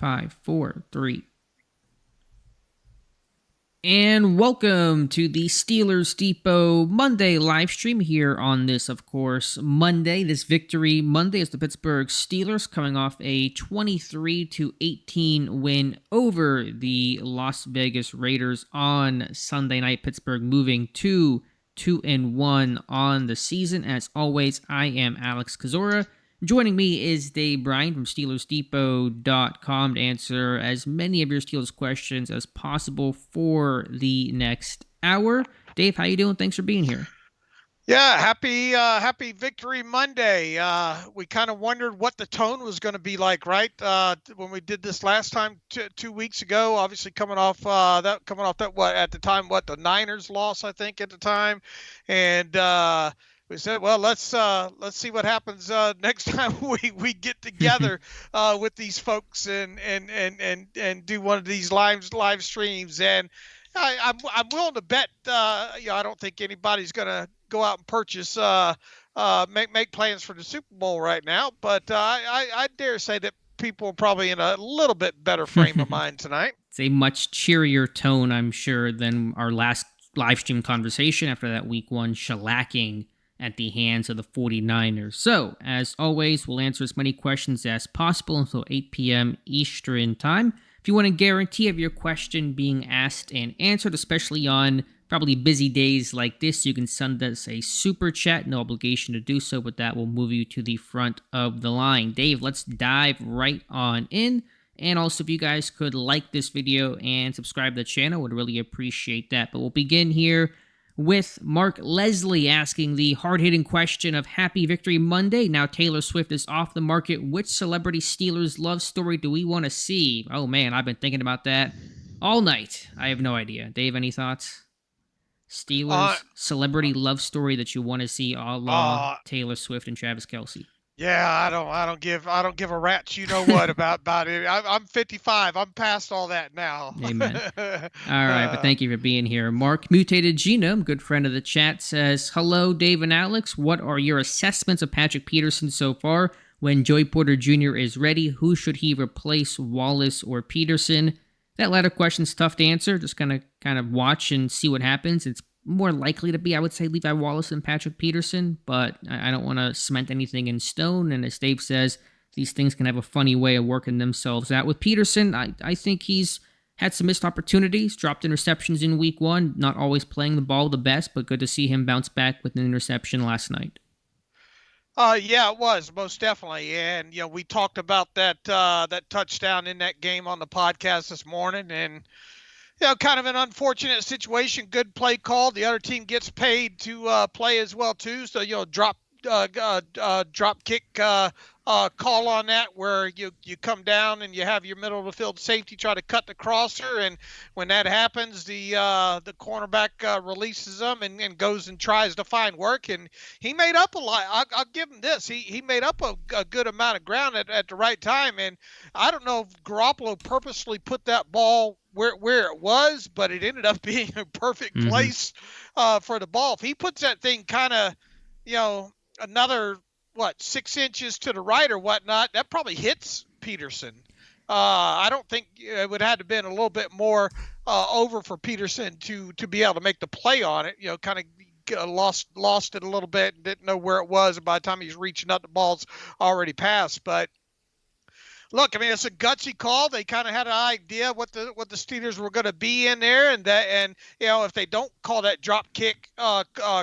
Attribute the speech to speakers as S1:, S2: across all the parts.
S1: 5, 4, 3. And welcome to the Steelers Depot Monday live stream here on this, of course, Monday. This victory Monday is the Pittsburgh Steelers coming off a 23-18 win over the Las Vegas Raiders on Sunday night. Pittsburgh moving to 2-1 on the season. As always, I am Alex Kozora. Joining me is Bryan from SteelersDepot.com to answer as many of your Steelers questions as possible for the next hour. Dave, how you doing? Thanks for being here.
S2: Yeah, happy Victory Monday. We kind of wondered what the tone was going to be like, right? When we did this last time 2 weeks ago, obviously coming off that what at the time the Niners loss, I think, at the time, and we said, well, let's see what happens next time we get together with these folks and do one of these live streams. And I'm willing to bet I don't think anybody's gonna go out and purchase make plans for the Super Bowl right now, but I dare say that people are probably in a little bit better frame of mind tonight.
S1: It's a much cheerier tone, I'm sure, than our last live stream conversation after that Week 1 shellacking at the hands of the 49ers. So, as always, we'll answer as many questions as possible until 8 p.m. Eastern Time. If you want to guarantee of your question being asked and answered, especially on probably busy days like this, you can send us a super chat. No obligation to do so, but that will move you to the front of the line. Dave, let's dive right on in. And also, if you guys could like this video and subscribe to the channel, would really appreciate that. But we'll begin here with Mark Leslie asking the hard-hitting question of Happy Victory Monday. Now Taylor Swift is off the market. Which celebrity Steelers love story do we want to see? Oh, man, I've been thinking about that all night. I have no idea. Dave, any thoughts? Steelers celebrity love story that you want to see a la Taylor Swift and Travis Kelce.
S2: Yeah, I don't give a rat's you know what about it. I'm 55. I'm past all that now.
S1: Amen. All right, but thank you for being here. Mark Mutated Genome, good friend of the chat, says, hello, Dave and Alex. What are your assessments of Patrick Peterson so far? When Joey Porter Jr. is ready, who should he replace, Wallace or Peterson? That latter question's tough to answer. Just kind of watch and see what happens. It's more likely to be, I would say, Levi Wallace and Patrick Peterson, but I don't want to cement anything in stone. And as Dave says, these things can have a funny way of working themselves out. With Peterson, I think he's had some missed opportunities, dropped interceptions in Week 1, not always playing the ball the best, but good to see him bounce back with an interception last night.
S2: Yeah, it was most definitely, and we talked about that touchdown in that game on the podcast this morning, and kind of an unfortunate situation. Good play call. The other team gets paid to play as well too. So drop kick call on that, where you come down and you have your middle of the field safety try to cut the crosser, and when that happens, the cornerback releases them and goes and tries to find work, and he made up a lot. I'll give him this. He made up a good amount of ground at the right time, and I don't know if Garoppolo purposely put that ball where it was, but it ended up being a perfect place for the ball. If he puts that thing kind of, another 6 inches to the right or whatnot, that probably hits Peterson. I don't think it would have been a little bit more over for Peterson to be able to make the play on it. Kind of lost it a little bit and didn't know where it was, and by the time he's reaching up, the ball's already passed. But look, I mean, it's a gutsy call. They kind of had an idea what the Steelers were going to be in there, and if they don't call that drop kick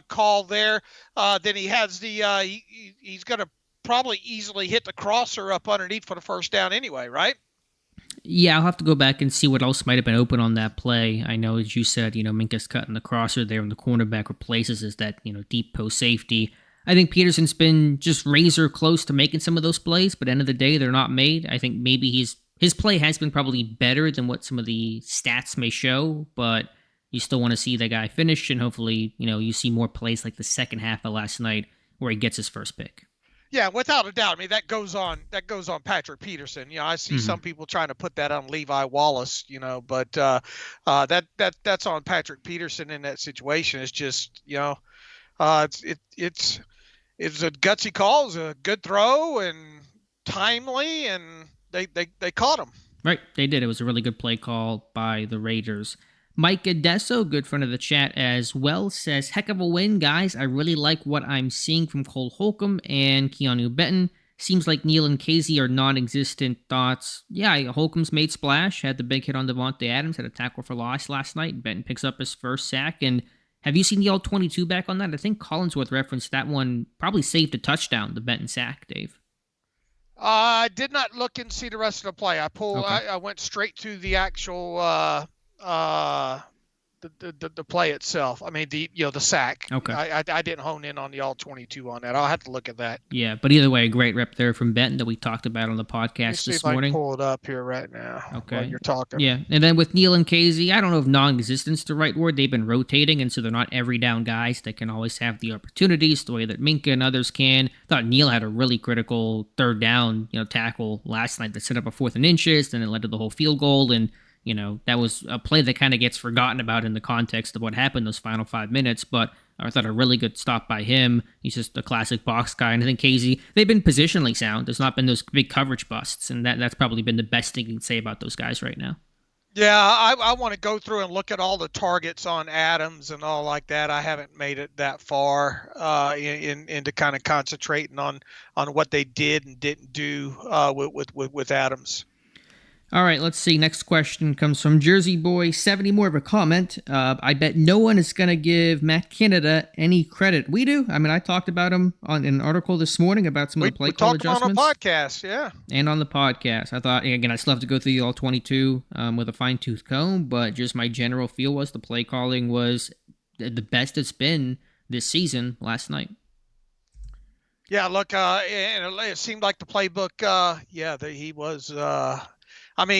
S2: call there, then he has he's going to probably easily hit the crosser up underneath for the first down anyway, right?
S1: Yeah, I'll have to go back and see what else might have been open on that play. I know, as you said, Minka's cutting the crosser there, and the cornerback replaces as that deep post safety. I think Peterson's been just razor close to making some of those plays, but at the end of the day, they're not made. I think maybe his play has been probably better than what some of the stats may show, but you still want to see that guy finish, and hopefully, you see more plays like the second half of last night where he gets his first pick.
S2: Yeah, without a doubt. I mean, that goes on Patrick Peterson. I see some people trying to put that on Levi Wallace, but that's on Patrick Peterson in that situation. It's just, it's a gutsy call. It's a good throw and timely, and they caught him.
S1: Right, they did. It was a really good play call by the Raiders. Mike Adesso, good friend of the chat as well, says, heck of a win, guys. I really like what I'm seeing from Cole Holcomb and Keanu Benton. Seems like Neal and Casey are non-existent. Thoughts? Yeah, Holcomb's made splash, had the big hit on Devontae Adams, had a tackle for loss last night. Benton picks up his first sack. And have you seen the all-22 back on that? I think Collinsworth referenced that one probably saved a touchdown, the Benton sack, Dave.
S2: I did not look and see the rest of the play.
S1: Okay.
S2: I went straight to the actual the play itself. I mean the sack.
S1: Okay.
S2: I didn't hone in on the all 22 on that. I'll have to look at that.
S1: Yeah, but either way, a great rep there from Benton that we talked about on the podcast
S2: See
S1: this
S2: if I
S1: morning.
S2: can pull it up here right now.
S1: Okay.
S2: While you're talking.
S1: Yeah, and then with Neal and Casey, I don't know if non-existent's the right word. They've been rotating, and so they're not every down guys that can always have the opportunities the way that Minka and others can. I thought Neal had a really critical third down, tackle last night that set up a 4th and inches, then it led to the whole field goal, and that was a play that kind of gets forgotten about in the context of what happened those final 5 minutes, but I thought a really good stop by him. He's just a classic box guy. And I think Casey, they've been positionally sound. There's not been those big coverage busts, and that's probably been the best thing you can say about those guys right now.
S2: Yeah, I want to go through and look at all the targets on Adams and all like that. I haven't made it that far into kind of concentrating on what they did and didn't do with Adams.
S1: All right, let's see. Next question comes from Jersey Boy 70. More of a comment. I bet no one is going to give Matt Canada any credit. We do. I mean, I talked about him on an article this morning about some of the play call adjustments.
S2: We talked on a podcast, yeah.
S1: And on the podcast. I thought, again, I still have to go through the all 22 with a fine-tooth comb, but just my general feel was the play calling was the best it's been this season last night.
S2: Yeah, look, and it seemed like the playbook, he was...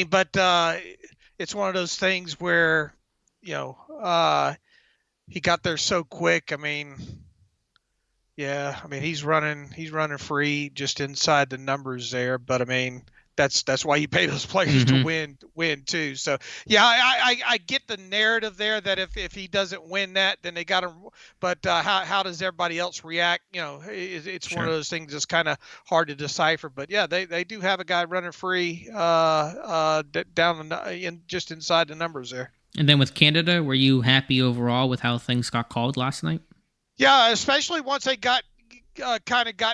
S2: but it's one of those things where, he got there so quick. He's running free just inside the numbers there. But that's why you pay those players to win too. So yeah, I get the narrative there that if he doesn't win that, then they got him. But how does everybody else react? It's sure. One of those things that's kind of hard to decipher. But yeah, they do have a guy running free down just inside the numbers there.
S1: And then with Canada, were you happy overall with how things got called last night?
S2: Yeah, especially once they got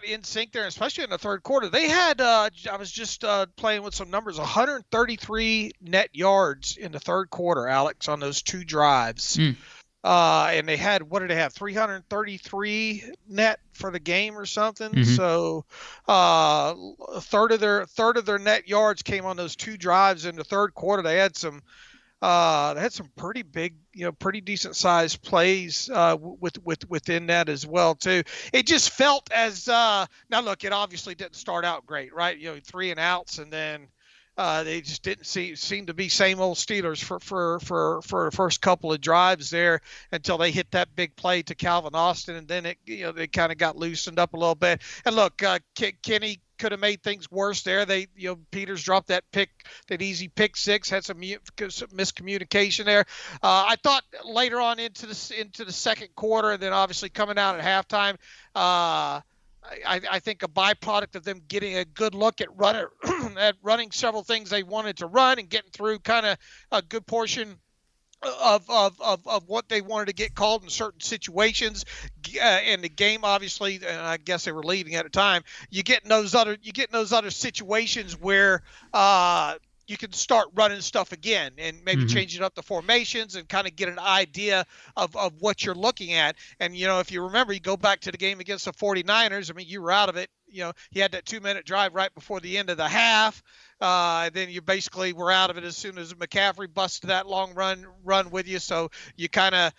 S2: in sync there, especially in the third quarter. They had, I was just playing with some numbers, 133 net yards in the third quarter, Alex, on those 2 drives. And they had, what did they have, 333 net for the game or something? So a third of their net yards came on those 2 drives in the third quarter. They had some pretty big, pretty decent sized plays within that as well too. It just felt as now look, it obviously didn't start out great, right? 3 and outs, and then they just didn't seem to be same old Steelers for the first couple of drives there until they hit that big play to Calvin Austin, and then they kind of got loosened up a little bit. And look, Kenny could have made things worse there. Peters dropped that easy pick 6, had some miscommunication there. I thought later on into the second quarter, and then obviously coming out at halftime, I think a byproduct of them getting a good look at running several things they wanted to run and getting through kind of a good portion of what they wanted to get called in certain situations, and the game obviously, and I guess they were leading at the time. You get in those other situations where you can start running stuff again and maybe changing up the formations and kind of get an idea of what you're looking at. And if you remember, you go back to the game against the 49ers. You were out of it. He had that 2-minute drive right before the end of the half. Then you basically were out of it as soon as McCaffrey busted that long run with you. So you kind of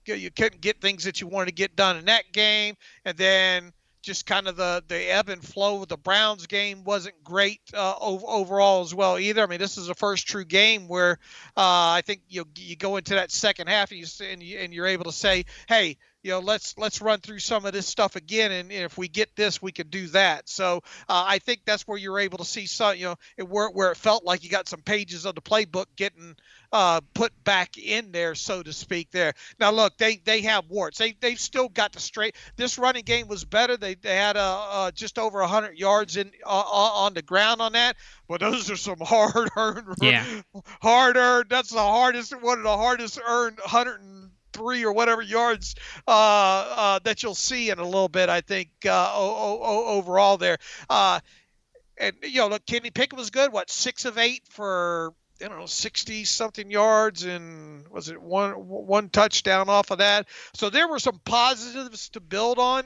S2: you couldn't get things that you wanted to get done in that game. And then just kind of the ebb and flow of the Browns game wasn't great overall as well either. This is the first true game where I think you go into that second half and you're able to say, hey, let's run through some of this stuff again, and if we get this, we can do that. So I think that's where you're able to see some, where it felt like you got some pages of the playbook getting put back in there, so to speak. There now, look, they have warts. They've still got the straight. This running game was better. They had just over 100 yards on the ground on that. But those are some hard-earned. That's one of the hardest earned 103 or whatever yards that you'll see in a little bit, I think, overall there. And, look, Kenny Pickett was good. 6 of 8 for, 60-something yards, and was it one touchdown off of that? So there were some positives to build on,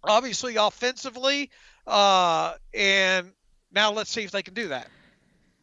S2: obviously, offensively. And now let's see if they can do that.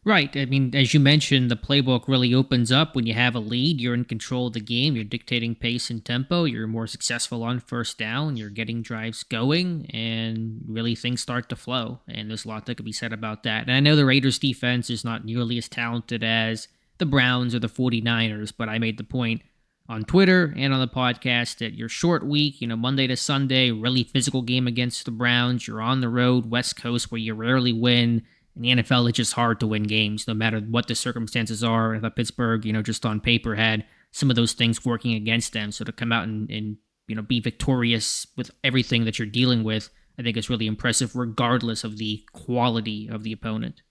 S1: Right. I mean, as you mentioned, the playbook really opens up when you have a lead. You're in control of the game. You're dictating pace and tempo. You're more successful on first down. You're getting drives going, and really things start to flow. And there's a lot that could be said about that. And I know the Raiders defense is not nearly as talented as the Browns or the 49ers, but I made the point on Twitter and on the podcast that your short week, Monday to Sunday, really physical game against the Browns. You're on the road, West Coast, where you rarely win. In the NFL, it's just hard to win games, no matter what the circumstances are. I thought Pittsburgh, just on paper, had some of those things working against them. So to come out and be victorious with everything that you're dealing with, I think is really impressive, regardless of the quality of the opponent.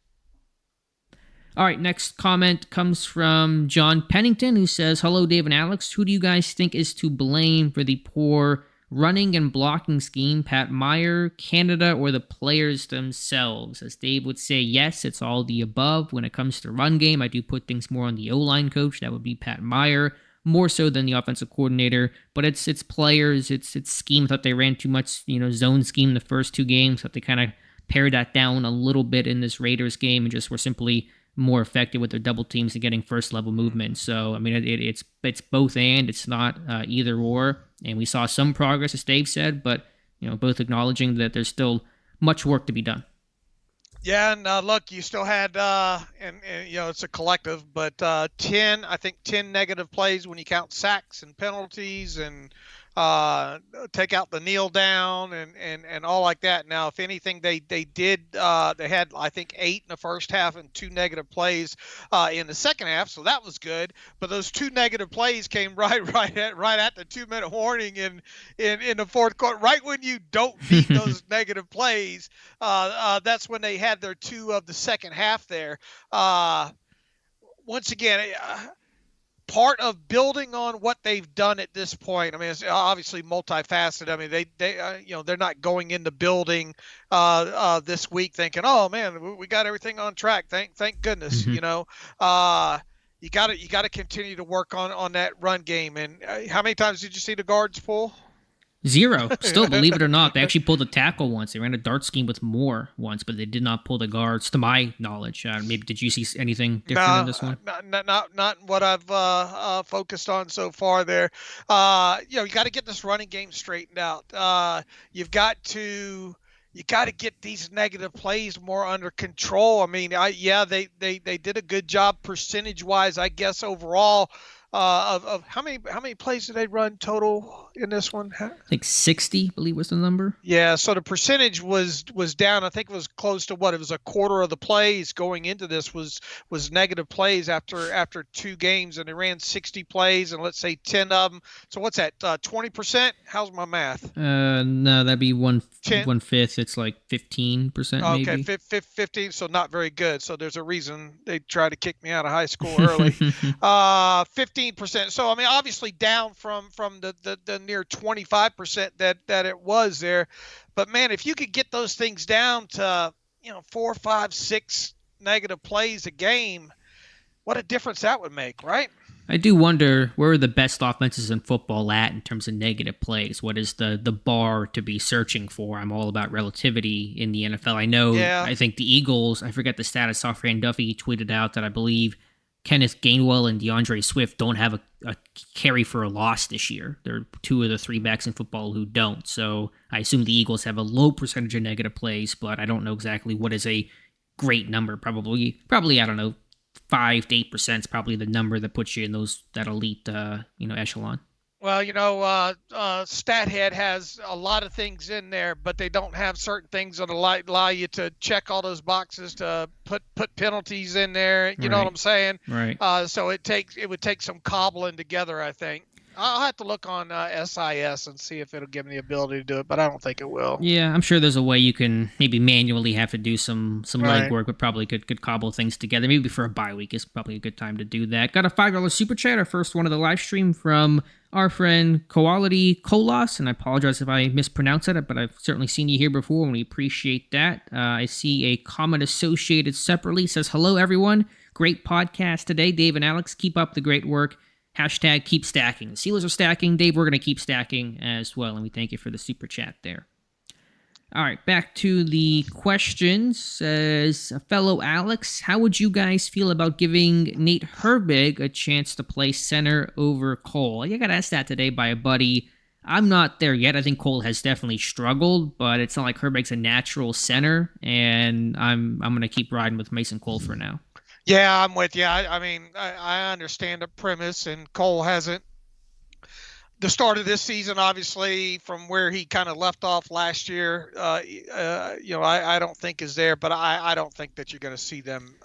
S1: All right, next comment comes from John Pennington, who says, "Hello, Dave and Alex. Who do you guys think is to blame for the poor running and blocking scheme? Pat Meyer, Canada, or the players themselves?" As Dave would say, yes, it's all the above. When it comes to run game, I do put things more on the O-line coach. That would be Pat Meyer, more so than the offensive coordinator. But it's players, it's scheme. I thought they ran too much, zone scheme the first 2 games. I thought they kind of pared that down a little bit in this Raiders game and just were simply more effective with their double teams and getting first level movement. So, I mean, it's both and. It's not either or. And we saw some progress, as Dave said, but, both acknowledging that there's still much work to be done.
S2: Yeah, and look, you still had, and it's a collective, but 10 negative plays when you count sacks and penalties and take out the kneel down and all like that. Now, if anything, they had, I think, 8 in the first half and 2 negative plays in the second half, so that was good. But those 2 negative plays came right at the 2-minute warning in the fourth quarter, right when you don't beat those negative plays. That's when they had their 2 of the second half there. Once again, part of building on what they've done at this point. I mean, it's obviously multifaceted. I mean, they're not going into building this week thinking, oh man, we got everything on track. Thank goodness. You got to continue to work on that run game. And how many times did you see the guards pull?
S1: 0. Still, believe it or not, they actually pulled a tackle once. They ran a dart scheme with more once, but they did not pull the guards, to my knowledge. Maybe did you see anything different in this one?
S2: Not what I've focused on so far there. You got to get this running game straightened out. You've got to get these negative plays more under control. I mean, they did a good job percentage-wise, I guess, overall. Of how many plays did they run total in this one?
S1: Like 60, I believe was the number.
S2: Yeah, so the percentage was down. I think it was close to what? It was a quarter of the plays going into this was negative plays after 2 games, and they ran 60 plays, and let's say 10 of them. So what's that? 20%? How's my math?
S1: No, that'd be 1/5. It's like 15%.
S2: Okay,
S1: maybe.
S2: 15. So not very good. So there's a reason they tried to kick me out of high school early. 15%. So I mean, obviously down from the near 25% that it was there. But man, if you could get those things down to 4, 5, 6 negative plays a game, what a difference that would make, right?
S1: I do wonder, where are the best offenses in football at in terms of negative plays? What is the bar to be searching for? I'm all about relativity in the NFL. I know, yeah. I think the Eagles, I forget the stat, I saw Fran Duffy tweeted out that I believe Kenneth Gainwell and DeAndre Swift don't have a carry for a loss this year. They're 2 of the 3 backs in football who don't. So I assume the Eagles have a low percentage of negative plays, but I don't know exactly what is a great number. Probably I don't know, 5 to 8% is probably the number that puts you in that elite echelon.
S2: Well, StatHead has a lot of things in there, but they don't have certain things that allow you to check all those boxes to put penalties in there. You know what
S1: Right.
S2: I'm saying?
S1: Right.
S2: So it would take some cobbling together, I think. I'll have to look on SIS and see if it'll give me the ability to do it, but I don't think it will.
S1: Yeah, I'm sure there's a way you can maybe manually have to do some
S2: Right.
S1: legwork, but probably could cobble things together. Maybe for a bye week is probably a good time to do that. Got a $5 super chat, our first one of the live stream from our friend Quality Colas, and I apologize if I mispronounced it, but I've certainly seen you here before, and we appreciate that. I see a comment associated separately. Says, hello, everyone. Great podcast today. Dave and Alex, keep up the great work. Hashtag keep stacking. The Steelers are stacking. Dave, we're going to keep stacking as well, and we thank you for the super chat there. All right, back to the questions. Says a fellow Alex, how would you guys feel about giving Nate Herbig a chance to play center over Cole? I got asked that today by a buddy. I'm not there yet. I think Cole has definitely struggled, but it's not like Herbig's a natural center, and I'm going to keep riding with Mason Cole for now.
S2: Yeah, I'm with you. I mean, I understand the premise, and Cole hasn't. The start of this season, obviously, from where he kind of left off last year, I don't think is there, but I don't think that you're going to see them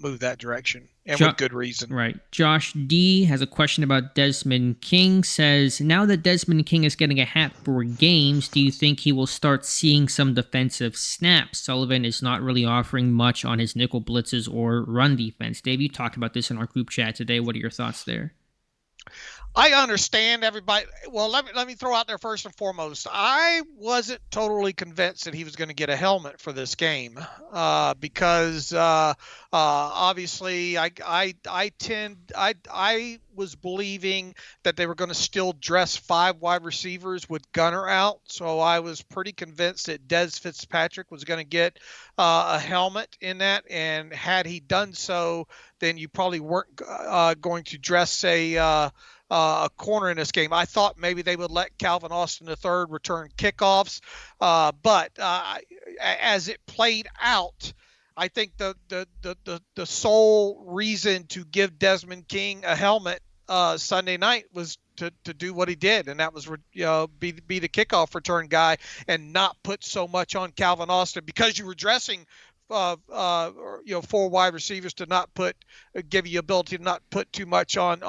S2: move that direction, and with good reason.
S1: Right. Josh D has a question about Desmond King. Says, now that Desmond King is getting a hat for games, do you think he will start seeing some defensive snaps? Sullivan is not really offering much on his nickel blitzes or run defense. Dave, you talked about this in our group chat today. What are your thoughts there?
S2: I understand everybody. Well, let me throw out there first and foremost. I wasn't totally convinced that he was going to get a helmet for this game because obviously I was believing that they were going to still dress 5 wide receivers with Gunner out, so I was pretty convinced that Dez Fitzpatrick was going to get a helmet in that, and had he done so, then you probably weren't going to dress a corner in this game. I thought maybe they would let Calvin Austin III return kickoffs, but as it played out, I think the sole reason to give Desmond King a helmet Sunday night was to do what he did, and that was be the kickoff return guy and not put so much on Calvin Austin, because you were dressing 4 wide receivers to not give you ability to not put too much on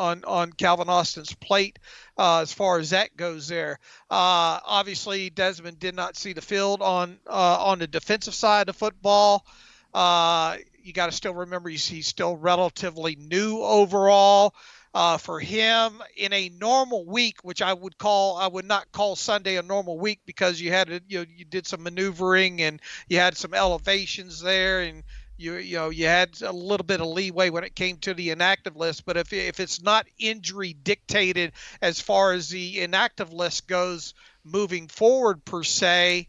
S2: Calvin Austin's plate as far as that goes there. Obviously, Desmond did not see the field on the defensive side of football. You got to still remember he's still relatively new overall. For him, in a normal week, which I would not call Sunday a normal week, because you had you did some maneuvering and you had some elevations there, and you had a little bit of leeway when it came to the inactive list. But if it's not injury dictated as far as the inactive list goes moving forward per se,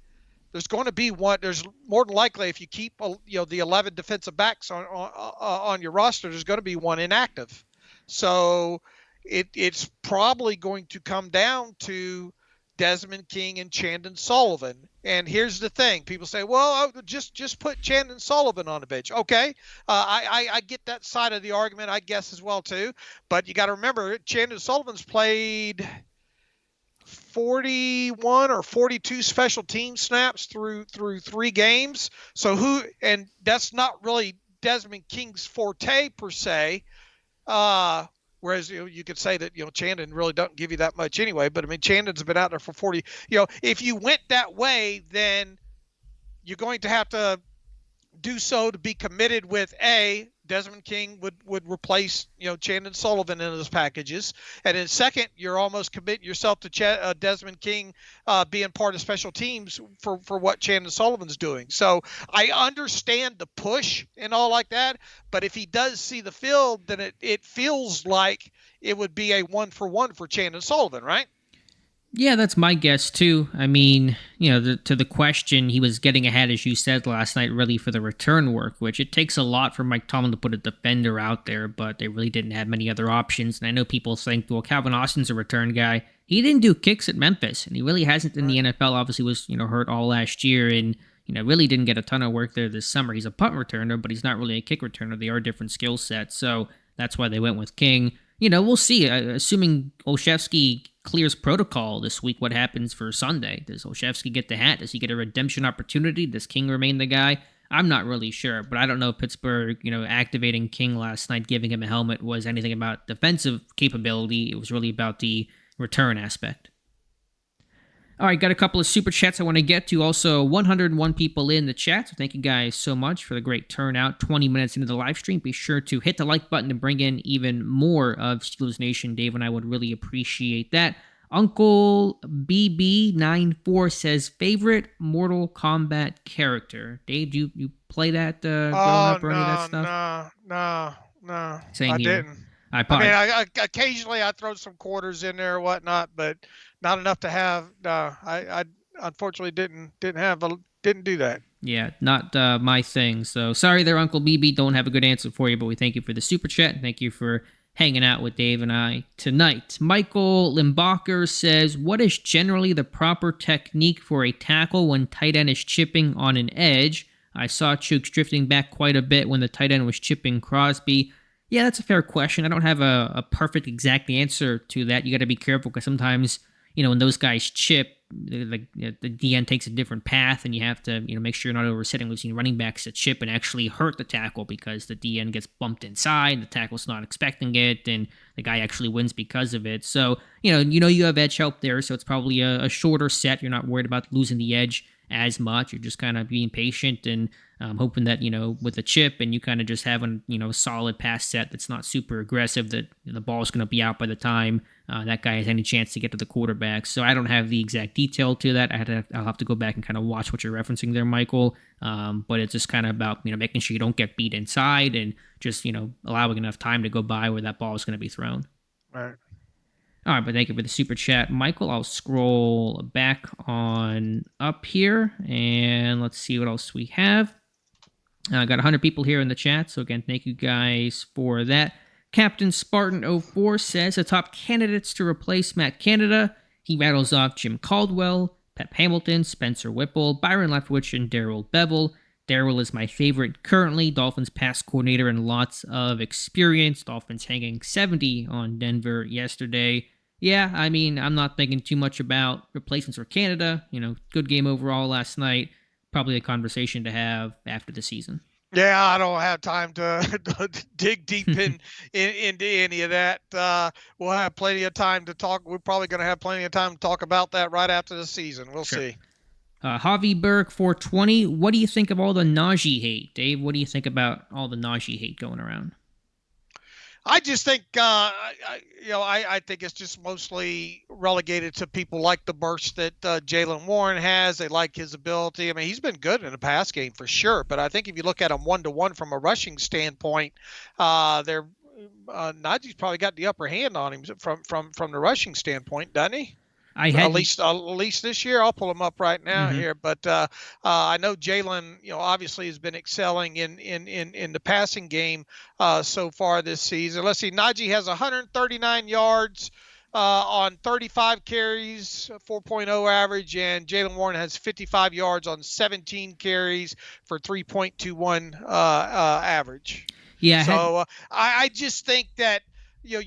S2: there's going to be one. There's more than likely, if you keep the 11 defensive backs on your roster, there's going to be one inactive. So it's probably going to come down to Desmond King and Chandon Sullivan. And here's the thing. People say, well, just put Chandon Sullivan on the bench. Okay. I get that side of the argument, I guess, as well, too. But you got to remember, Chandon Sullivan's played 41 or 42 special team snaps through 3 games. So and that's not really Desmond King's forte per se. Whereas you could say that Chandon really doesn't give you that much anyway, but I mean Chandon's been out there for 40. If you went that way, then you're going to have to do so to be committed with Desmond King would replace Chandon Sullivan in those packages, and then second, you're almost committing yourself to Desmond King being part of special teams for what Chandon Sullivan's doing. So I understand the push and all like that, but if he does see the field, then it feels like it would be a 1-for-1 for Chandon Sullivan, right?
S1: Yeah, that's my guess, too. I mean, to the question, he was getting ahead, as you said last night, really for the return work, which it takes a lot for Mike Tomlin to put a defender out there, but they really didn't have many other options. And I know people think, well, Calvin Austin's a return guy. He didn't do kicks at Memphis, and he really hasn't in the NFL. Obviously was, hurt all last year, and, really didn't get a ton of work there this summer. He's a punt returner, but he's not really a kick returner. They are different skill sets, so that's why they went with King. we'll see. Assuming Olszewski clears protocol this week, what happens for Sunday? Does Olszewski get the hat? Does he get a redemption opportunity? Does King remain the guy? I'm not really sure, but I don't know if Pittsburgh, activating King last night, giving him a helmet, was anything about defensive capability. It was really about the return aspect. All right, got a couple of super chats I want to get to. Also, 101 people in the chat, so thank you guys so much for the great turnout. 20 minutes into the live stream. Be sure to hit the like button to bring in even more of Steelers Nation. Dave and I would really appreciate that. Uncle BB94 says, favorite Mortal Kombat character. Dave, do you play that growing up or any of that stuff?
S2: No.
S1: Same
S2: I
S1: here.
S2: didn't.
S1: I
S2: Occasionally I throw some quarters in there or whatnot, but not enough to have. I unfortunately didn't do that.
S1: Yeah, not my thing. So sorry there, Uncle BB. Don't have a good answer for you, but we thank you for the super chat. And thank you for hanging out with Dave and I tonight. Michael Limbacher says, what is generally the proper technique for a tackle when tight end is chipping on an edge? I saw Chooks drifting back quite a bit when the tight end was chipping Crosby. Yeah, that's a fair question. I don't have a perfect exact answer to that. You got to be careful because sometimes, when those guys chip, the DN takes a different path, and you have to, make sure you're not oversetting. We've seen running backs that chip and actually hurt the tackle because the DN gets bumped inside, the tackle's not expecting it, and the guy actually wins because of it. So, you have edge help there, so it's probably a shorter set. You're not worried about losing the edge as much. You're just kind of being patient and hoping that, with a chip and you kind of just having, a solid pass set that's not super aggressive, that the ball's going to be out by the time that guy has any chance to get to the quarterback. So I don't have the exact detail to that. I'll have to go back and kind of watch what you're referencing there, Michael. But it's just kind of about, making sure you don't get beat inside and just, allowing enough time to go by where that ball is going to be thrown.
S2: Right.
S1: All right, but thank you for the super chat, Michael. I'll scroll back on up here, and let's see what else we have. I got 100 people here in the chat, so again, thank you guys for that. Captain Spartan04 says the top candidates to replace Matt Canada. He rattles off Jim Caldwell, Pep Hamilton, Spencer Whipple, Byron Leftwich, and Darrell Bevel. Darrell is my favorite currently. Dolphins pass coordinator and lots of experience. Dolphins hanging 70 on Denver yesterday. Yeah, I'm not thinking too much about replacements for Canada. Good game overall last night. Probably a conversation to have after the season.
S2: Yeah, I don't have time to dig deep into any of that. We'll have plenty of time to talk. We're probably going to have plenty of time to talk about that right after the season. We'll see.
S1: Javi Berg 420. What do you think of all the Najee hate, Dave? What do you think about all the Najee hate going around?
S2: I just think, I think it's just mostly relegated to people like the burst that Jaylen Warren has. They like his ability. He's been good in the pass game for sure. But I think if you look at him one-to-one from a rushing standpoint, Najee's probably got the upper hand on him from the rushing standpoint, doesn't he? At least this year. I'll pull him up right now here. But I know Jaylen, obviously has been excelling in the passing game so far this season. Let's see. Najee has 139 yards on 35 carries, 4.0 average, and Jaylen Warren has 55 yards on 17 carries for 3.21 average.
S1: Yeah.
S2: So I just think that. You're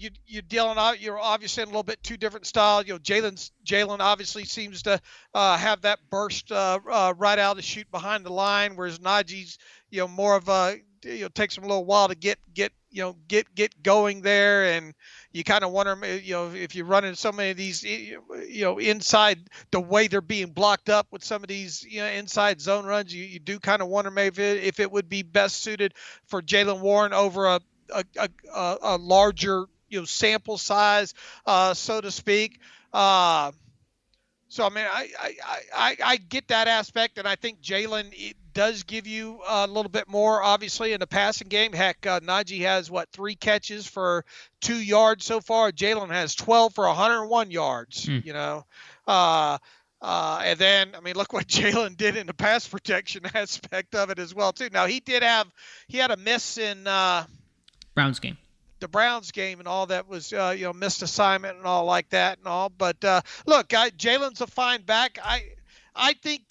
S2: dealing out. You're obviously in a little bit two different styles. Jaylen obviously seems to have that burst right out of the chute behind the line, whereas Najee's more of a takes him a little while to get going there, and you kind of wonder if you're running so many of these inside the way they're being blocked up with some of these inside zone runs, you do kind of wonder maybe if it would be best suited for Jaylen Warren over a larger sample size, so to speak. I get that aspect, and I think Jaylen does give you a little bit more, obviously, in the passing game. Heck, Najee has 3 catches for 2 yards so far. Jaylen has 12 for 101 yards. And then, look what Jaylen did in the pass protection aspect of it as well too. Now he had a miss in
S1: Browns game.
S2: The Browns game and all that was, missed assignment and all like that and all. But look, Jaylen's a fine back. I think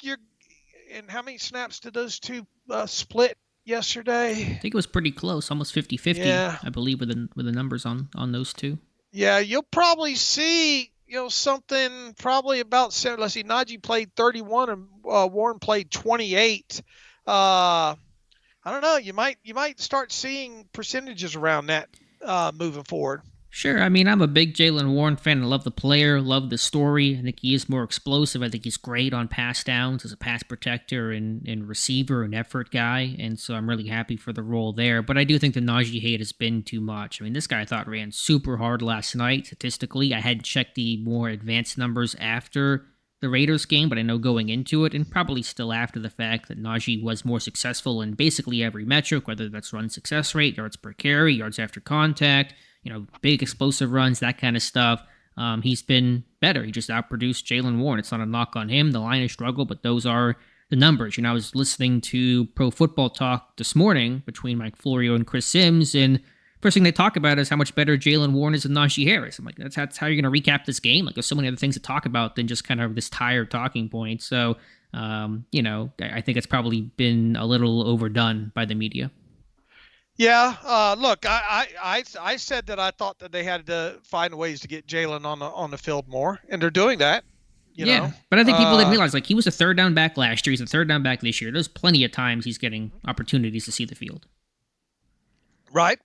S2: and how many snaps did those two split yesterday?
S1: I think it was pretty close, almost 50-50,
S2: Yeah.
S1: I believe, with the numbers on those two.
S2: Yeah, you'll probably see, something probably about, let's see, Najee played 31 and Warren played 28. I don't know. You might start seeing percentages around that moving forward.
S1: Sure. I mean, I'm a big Jaylen Warren fan. I love the player, love the story. I think he is more explosive. I think he's great on pass downs as a pass protector and receiver and effort guy. And so I'm really happy for the role there. But I do think the Najee hate has been too much. I mean, this guy I thought ran super hard last night statistically. I hadn't checked the more advanced numbers after the Raiders game, but I know going into it, and probably still after the fact, that Najee was more successful in basically every metric, whether that's run success rate, yards per carry, yards after contact, big explosive runs, that kind of stuff. He's been better. He just outproduced Jaylen Warren. It's not a knock on him. The line has struggled, but those are the numbers. I was listening to Pro Football Talk this morning between Mike Florio and Chris Sims, and first thing they talk about is how much better Jaylen Warren is than Najee Harris. I'm like, that's how you're going to recap this game? Like, there's so many other things to talk about than just kind of this tired talking point. So, I think it's probably been a little overdone by the media.
S2: Yeah, look, I said that I thought that they had to find ways to get Jaylen on the field more, and they're doing that. You know?
S1: But I think people didn't realize, he was a third down back last year. He's a third down back this year. There's plenty of times he's getting opportunities to see the field.
S2: Right.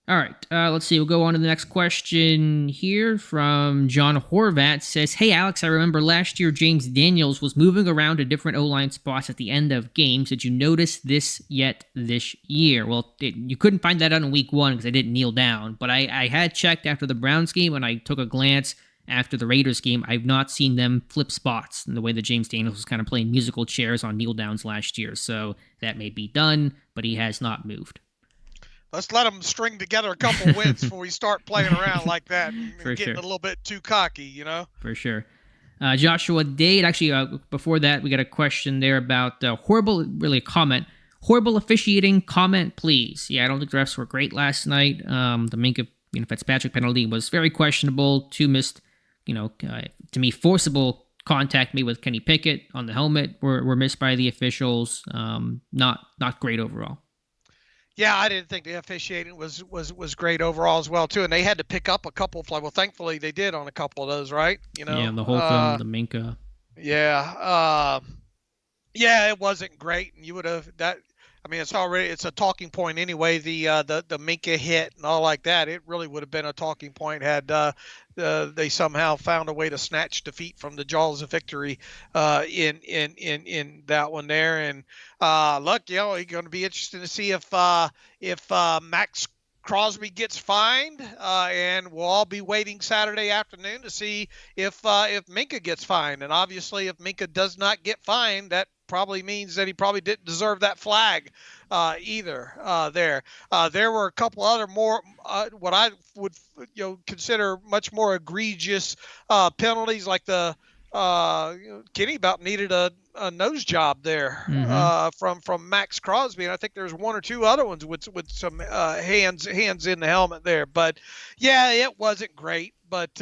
S1: All right, let's see. We'll go on to the next question here from John Horvat. Says, hey, Alex, I remember last year James Daniels was moving around to different O-line spots at the end of games. Did you notice this yet this year? Well, you couldn't find that out in week 1 because I didn't kneel down. But I had checked after the Browns game, and I took a glance after the Raiders game. I've not seen them flip spots in the way that James Daniels was kind of playing musical chairs on kneel downs last year. So that may be done, but he has not moved.
S2: Let's let them string together a couple wins before we start playing around like that and getting a little bit too cocky,
S1: For sure. Joshua Dade, actually, before that, we got a question there about really a comment. Horrible officiating, comment, please. Yeah, I don't think the refs were great last night. The Minkah Fitzpatrick penalty was very questionable. 2 missed, to me, forcible contact made with Kenny Pickett on the helmet were missed by the officials. Not great overall.
S2: Yeah, I didn't think the officiating was great overall as well too, and they had to pick up a couple of well, thankfully they did on a couple of those, right?
S1: Yeah, the whole thing, the Minkah.
S2: Yeah, it wasn't great, and you would have that. I mean, it's a talking point anyway. The Minkah hit and all like that. It really would have been a talking point had they somehow found a way to snatch defeat from the jaws of victory in that one there. And look, you're going to be interested to see if Max Crosby gets fined, and we'll all be waiting Saturday afternoon to see if Minkah gets fined. And obviously, if Minkah does not get fined, that probably means that he probably didn't deserve that flag either there. There were a couple other more what I would consider much more egregious penalties, like the Kenny about needed a nose job there from Max Crosby, and I think there's 1 or 2 other ones with some hands in the helmet there. But yeah, it wasn't great, but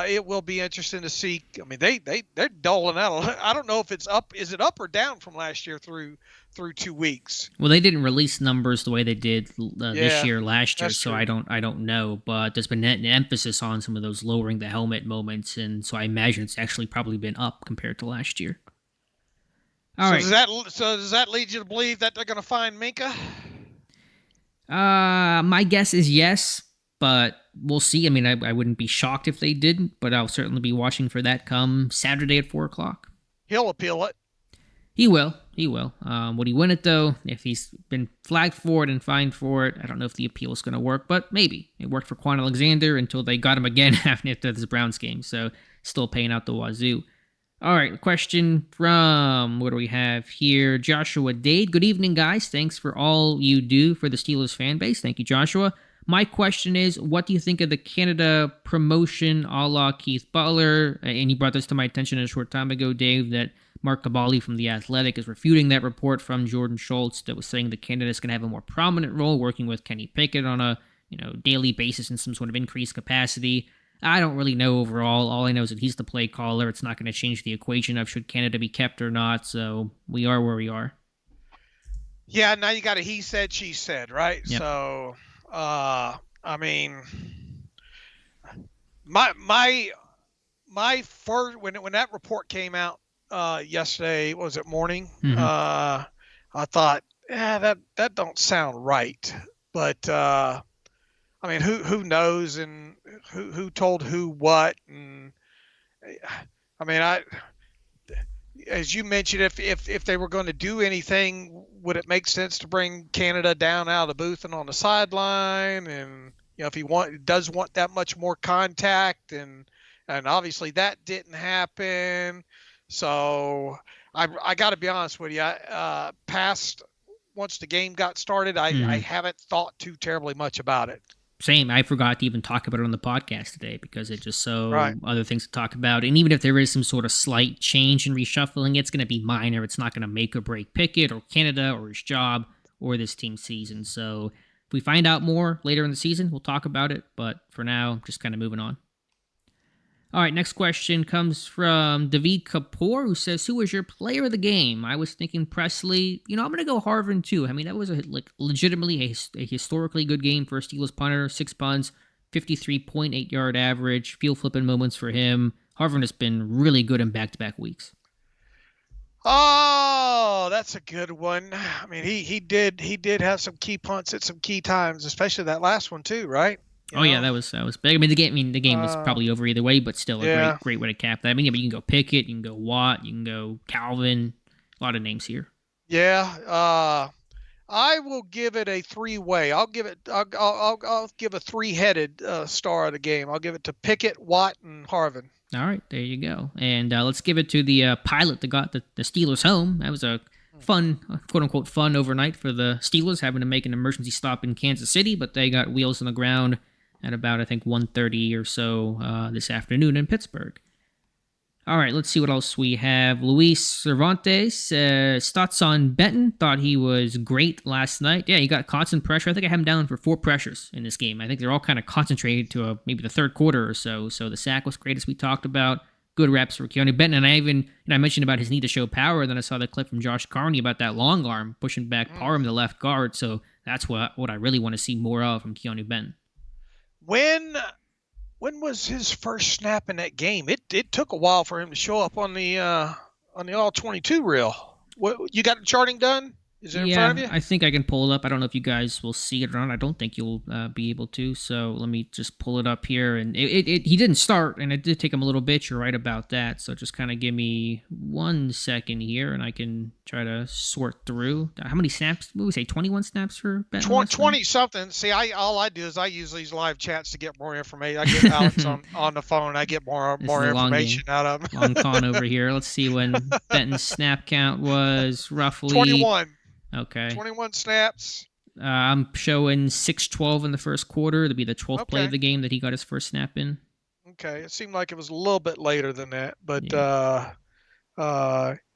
S2: it will be interesting to see. I mean, they're doling out. I don't know if it's up. Is it up or down from last year through 2 weeks?
S1: Well, they didn't release numbers the way they did this year, last year, so
S2: true.
S1: I don't know. But there's been an emphasis on some of those lowering the helmet moments, and so I imagine it's actually probably been up compared to last year. All right.
S2: Does that lead you to believe that they're going to find Minkah?
S1: My guess is yes, but we'll see. I mean, I wouldn't be shocked if they didn't, but I'll certainly be watching for that come Saturday at 4:00.
S2: He'll appeal it.
S1: He will. Would he win it, though? If he's been flagged for it and fined for it, I don't know if the appeal is going to work, but maybe. It worked for Quan Alexander until they got him again after this Browns game, so still paying out the wazoo. All right, question from, what do we have here? Joshua Dade. Good evening, guys. Thanks for all you do for the Steelers fan base. Thank you, Joshua. My question is, what do you think of the Canada promotion a la Keith Butler? And you brought this to my attention a short time ago, Dave, that Mark Cabali from The Athletic is refuting that report from Jordan Schultz that was saying that Canada is going to have a more prominent role working with Kenny Pickett on a daily basis in some sort of increased capacity. I don't really know overall. All I know is that he's the play caller. It's not going to change the equation of should Canada be kept or not, so we are where we are.
S2: Yeah, now you got a he said, she said, right?
S1: Yep.
S2: So, I mean, my first when that report came out yesterday, what was it morning?
S1: Mm-hmm.
S2: I thought, yeah, that don't sound right. But I mean, who knows, and who told who what, and I mean, as you mentioned, if they were going to do anything, would it make sense to bring Canada down out of the booth and on the sideline? And if he does want that much more contact, and obviously that didn't happen. So I got to be honest with you. Past once the game got started, I haven't thought too terribly much about it.
S1: Same. I forgot to even talk about it on the podcast today because it's just so
S2: Right.
S1: other things to talk about. And even if there is some sort of slight change in reshuffling, it's going to be minor. It's not going to make or break Pickett or Canada or his job or this team's season. So if we find out more later in the season, we'll talk about it. But for now, just kind of moving on. All right, next question comes from David Kapoor, who says, "Who was your player of the game?" I was thinking Presley. I'm going to go Harvin too. I mean, that was legitimately a historically good game for a Steelers punter. 6 punts, 53.8 yard average, field flipping moments for him. Harvin has been really good in back-to-back weeks.
S2: Oh, that's a good one. I mean, he did have some key punts at some key times, especially that last one too, right?
S1: Yeah, that was big. I mean, the game was probably over either way, but still a great way to cap that. I mean, you can go Pickett, you can go Watt, you can go Calvin. A lot of names here.
S2: Yeah. I will give it a 3-way. I'll give a 3-headed star of the game. I'll give it to Pickett, Watt, and Harvin.
S1: All right, there you go. And let's give it to the pilot that got the Steelers home. That was a fun, quote-unquote, fun overnight for the Steelers, having to make an emergency stop in Kansas City, but they got wheels on the ground at about, I think, 1:30 or so this afternoon in Pittsburgh. All right, let's see what else we have. Luis Cervantes, thoughts on Benton. Thought he was great last night. Yeah, he got constant pressure. I think I had him down for 4 pressures in this game. I think they're all kind of concentrated to maybe the third quarter or so. So the sack was great, as we talked about. Good reps for Keanu Benton. And I mentioned about his need to show power. And then I saw the clip from Josh Carney about that long arm pushing back Parham, the left guard. So that's what I really want to see more of from Keanu Benton.
S2: When was his first snap in that game? It took a while for him to show up on the all 22 reel. What, you got the charting done? Is it in front of you?
S1: I think I can pull it up. I don't know if you guys will see it or not. I don't think you'll be able to. So let me just pull it up here. And he didn't start, and it did take him a little bit. You're right about that. So just kind of give me 1 second here, and I can try to sort through. How many snaps? What would we say? 21 snaps for Ben?
S2: 20 something. See, all I do is I use these live chats to get more information. I get Alex on the phone. I get more information out of him.
S1: Long con over here. Let's see when Benton's snap count was roughly
S2: 21.
S1: Okay.
S2: 21 snaps.
S1: I'm showing 6:12 in the first quarter to be the 12th play of the game that he got his first snap in.
S2: Okay. It seemed like it was a little bit later than that, but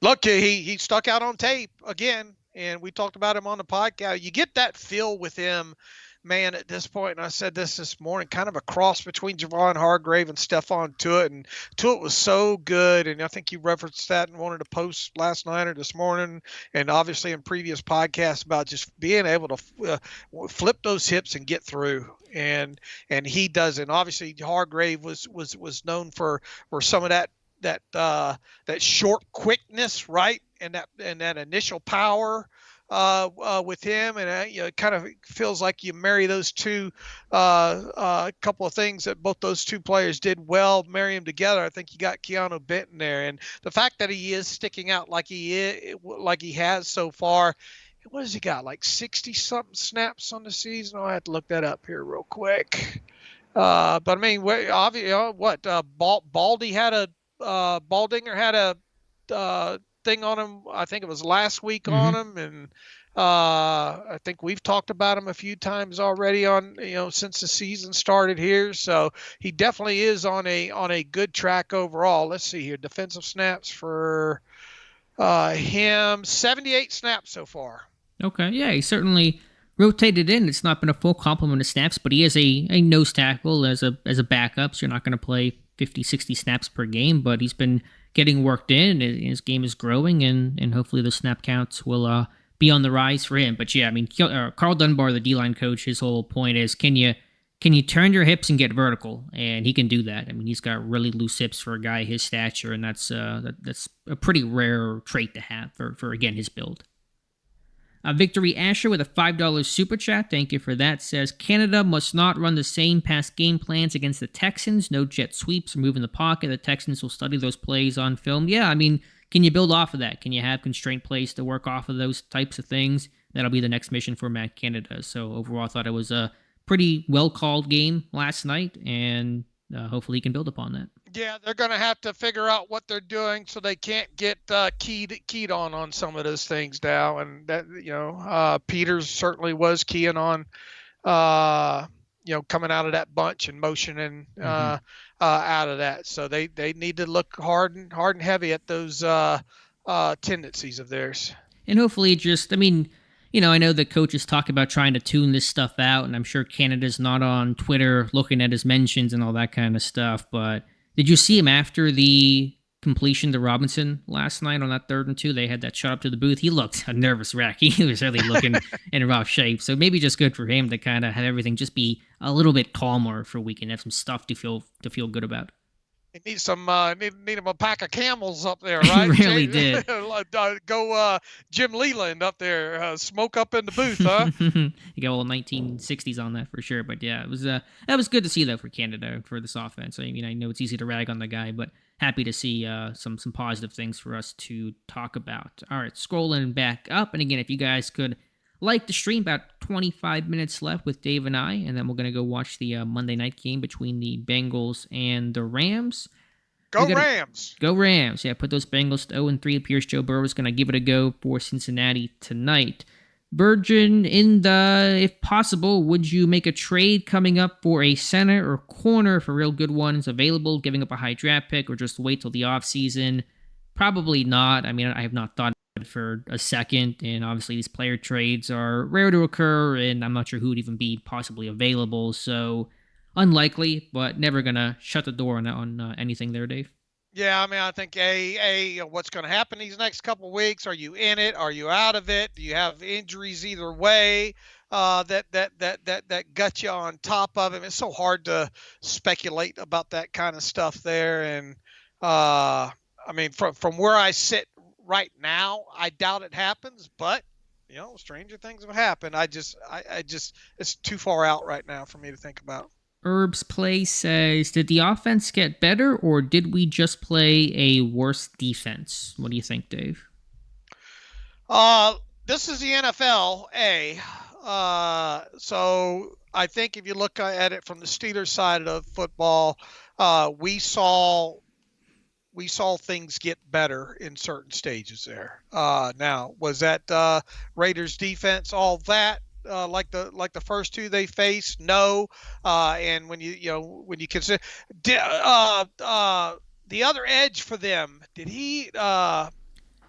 S2: look, he stuck out on tape again, and we talked about him on the podcast. You get that feel with him, man, at this point, and I said this morning, kind of a cross between Javon Hargrave and Stephon Tuitt, and Tuitt was so good, and I think you referenced that in one of the posts last night or this morning, and obviously in previous podcasts about just being able to flip those hips and get through, and he does it. And obviously Hargrave was known for some of that short quickness, right, and that initial power with him, and it kind of feels like you marry those two, a couple of things that both those two players did well, marry them together. I think you got Keanu Benton there, and the fact that he is sticking out like he has so far. What has he got? Like 60-something snaps on the season? I have to look that up here real quick. But I mean, Baldy had a Baldinger had a thing on him. I think it was last week on him, and I think we've talked about him a few times already on since the season started here. So he definitely is on a good track overall. Let's see here, defensive snaps for him, 78 snaps so far.
S1: Okay, yeah, he certainly rotated in. It's not been a full complement of snaps, but he is a nose tackle as a backup, so you're not going to play 50, 60 snaps per game, but he's been getting worked in, and his game is growing, and hopefully the snap counts will be on the rise for him. But yeah, I mean, Carl Dunbar, the D-line coach, his whole point is, can you turn your hips and get vertical? And he can do that. I mean, he's got really loose hips for a guy his stature, and that's a pretty rare trait to have for again, his build. Victory Asher with a $5 super chat. Thank you for that. Says, Canada must not run the same past game plans against the Texans. No jet sweeps or move in the pocket. The Texans will study those plays on film. Yeah, I mean, can you build off of that? Can you have constraint plays to work off of those types of things? That'll be the next mission for Matt Canada. So overall, I thought it was a pretty well-called game last night, and hopefully he can build upon that.
S2: Yeah, they're going to have to figure out what they're doing so they can't get keyed on some of those things now. And that, Peters certainly was keying on, coming out of that bunch and motioning out of that. So they need to look hard and heavy at those tendencies of theirs.
S1: And hopefully I know the coaches talk about trying to tune this stuff out, and I'm sure Canada's not on Twitter looking at his mentions and all that kind of stuff, but did you see him after the completion to Robinson last night on that 3rd and 2? They had that shot up to the booth. He looked a nervous wreck. He was really looking in rough shape. So maybe just good for him to kind of have everything just be a little bit calmer for a week and have some stuff to feel good about.
S2: He needs some. Need him a pack of Camels up there, right?
S1: He really did.
S2: Go Jim Leland up there, smoke up in the booth, huh?
S1: You got all 1960s on that for sure. But yeah, it was that was good to see though for Canada for this offense. I mean, I know it's easy to rag on the guy, but happy to see some positive things for us to talk about. All right, scrolling back up, and again, if you guys could like the stream, about 25 minutes left with Dave and I, and then we're going to go watch the Monday night game between the Bengals and the Rams.
S2: Rams!
S1: Go Rams. Yeah, put those Bengals to 0-3. It appears Joe Burrow is going to give it a go for Cincinnati tonight. Virgin, if possible, would you make a trade coming up for a center or corner if a real good one is available, giving up a high draft pick, or just wait till the offseason? Probably not. I mean, I have not thought for a second, and obviously these player trades are rare to occur, and I'm not sure who would even be possibly available, so unlikely, but never gonna shut the door on anything there, Dave.
S2: Yeah, I mean, I think what's going to happen these next couple of weeks? Are you in it? Are you out of it? Do you have injuries either way that gut you on top of it? It's so hard to speculate about that kind of stuff there, and I mean, from where I sit right now, I doubt it happens, but stranger things have happened. I just it's too far out right now for me to think about.
S1: Herb's Play says, did the offense get better, or did we just play a worse defense? What do you think, Dave?
S2: This is the NFL, so I think if you look at it from the Steelers side of football, we saw things get better in certain stages there. Now, was that Raiders defense all that like the first two they faced? No. And when you consider the other edge for them, did he?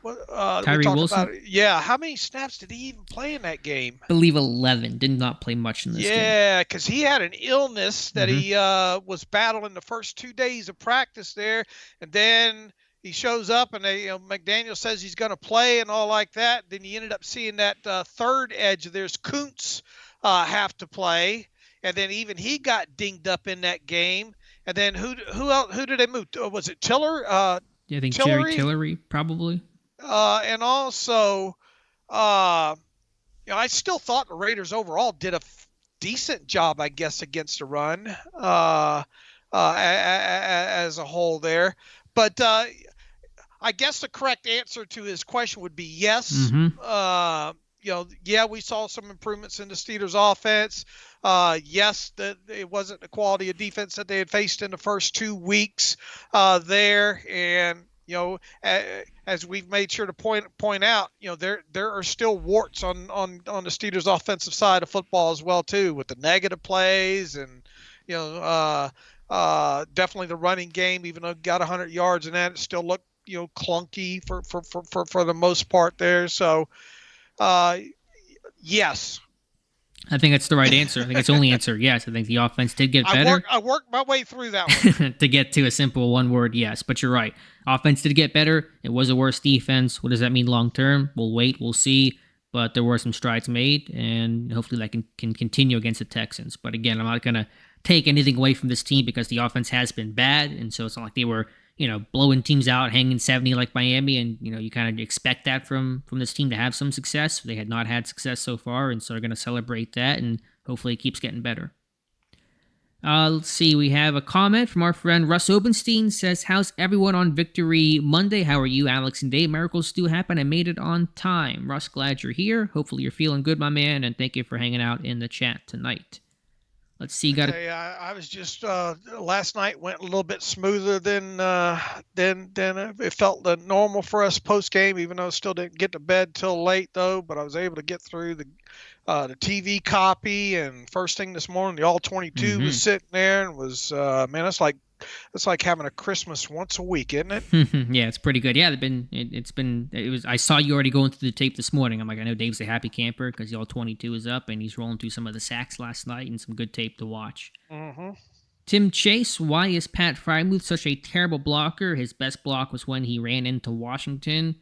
S1: Tyree Wilson.
S2: Yeah. How many snaps did he even play in that game?
S1: I believe 11. Did not play much in this game.
S2: Yeah, because he had an illness that he was battling the first 2 days of practice there, and then he shows up and McDaniel says he's going to play and all like that. Then you ended up seeing that third edge of theirs, Kuntz, have to play, and then even he got dinged up in that game. And then who did they move? Was it Tiller?
S1: Yeah, I think Jerry Tillery probably.
S2: And also, I still thought the Raiders overall did a decent job, I guess, against the run as a whole there. But I guess the correct answer to his question would be yes. Yeah, we saw some improvements in the Steelers offense. Yes, that it wasn't the quality of defense that they had faced in the first 2 weeks there. And as we've made sure to point out, there are still warts on the Steelers' offensive side of football as well too, with the negative plays and definitely the running game. Even though it got 100 yards in that, it still looked clunky for the most part there. So yes.
S1: I think that's the right answer. I think it's the only answer. Yes, I think the offense did get better.
S2: I worked my way through that one.
S1: To get to a simple one word, yes. But you're right. Offense did get better. It was a worse defense. What does that mean long term? We'll wait. We'll see. but there were some strides made, and hopefully that can continue against the Texans. But again, I'm not going to take anything away from this team because the offense has been bad, and so it's not like they were, blowing teams out, hanging 70 like Miami, and, you kind of expect that from this team to have some success. They had not had success so far, and so they're going to celebrate that, and hopefully it keeps getting better. Let's see, we have a comment from our friend Russ Obenstein. Says, how's everyone on Victory Monday? How are you, Alex and Dave? Miracles do happen. I made it on time. Russ, glad you're here. Hopefully you're feeling good, my man, and thank you for hanging out in the chat tonight. Let's see.
S2: I was just last night went a little bit smoother than it felt normal for us post game. Even though I still didn't get to bed till late though, but I was able to get through the TV copy. And first thing this morning, the All 22 was sitting there and was man, it's like having a Christmas once a week, isn't it?
S1: Yeah, it's pretty good. Yeah, I saw you already going through the tape this morning. I'm like, I know Dave's a happy camper because the All 22 is up and he's rolling through some of the sacks last night and some good tape to watch. Tim Chase, why is Pat Frymuth such a terrible blocker? His best block was when he ran into Washington.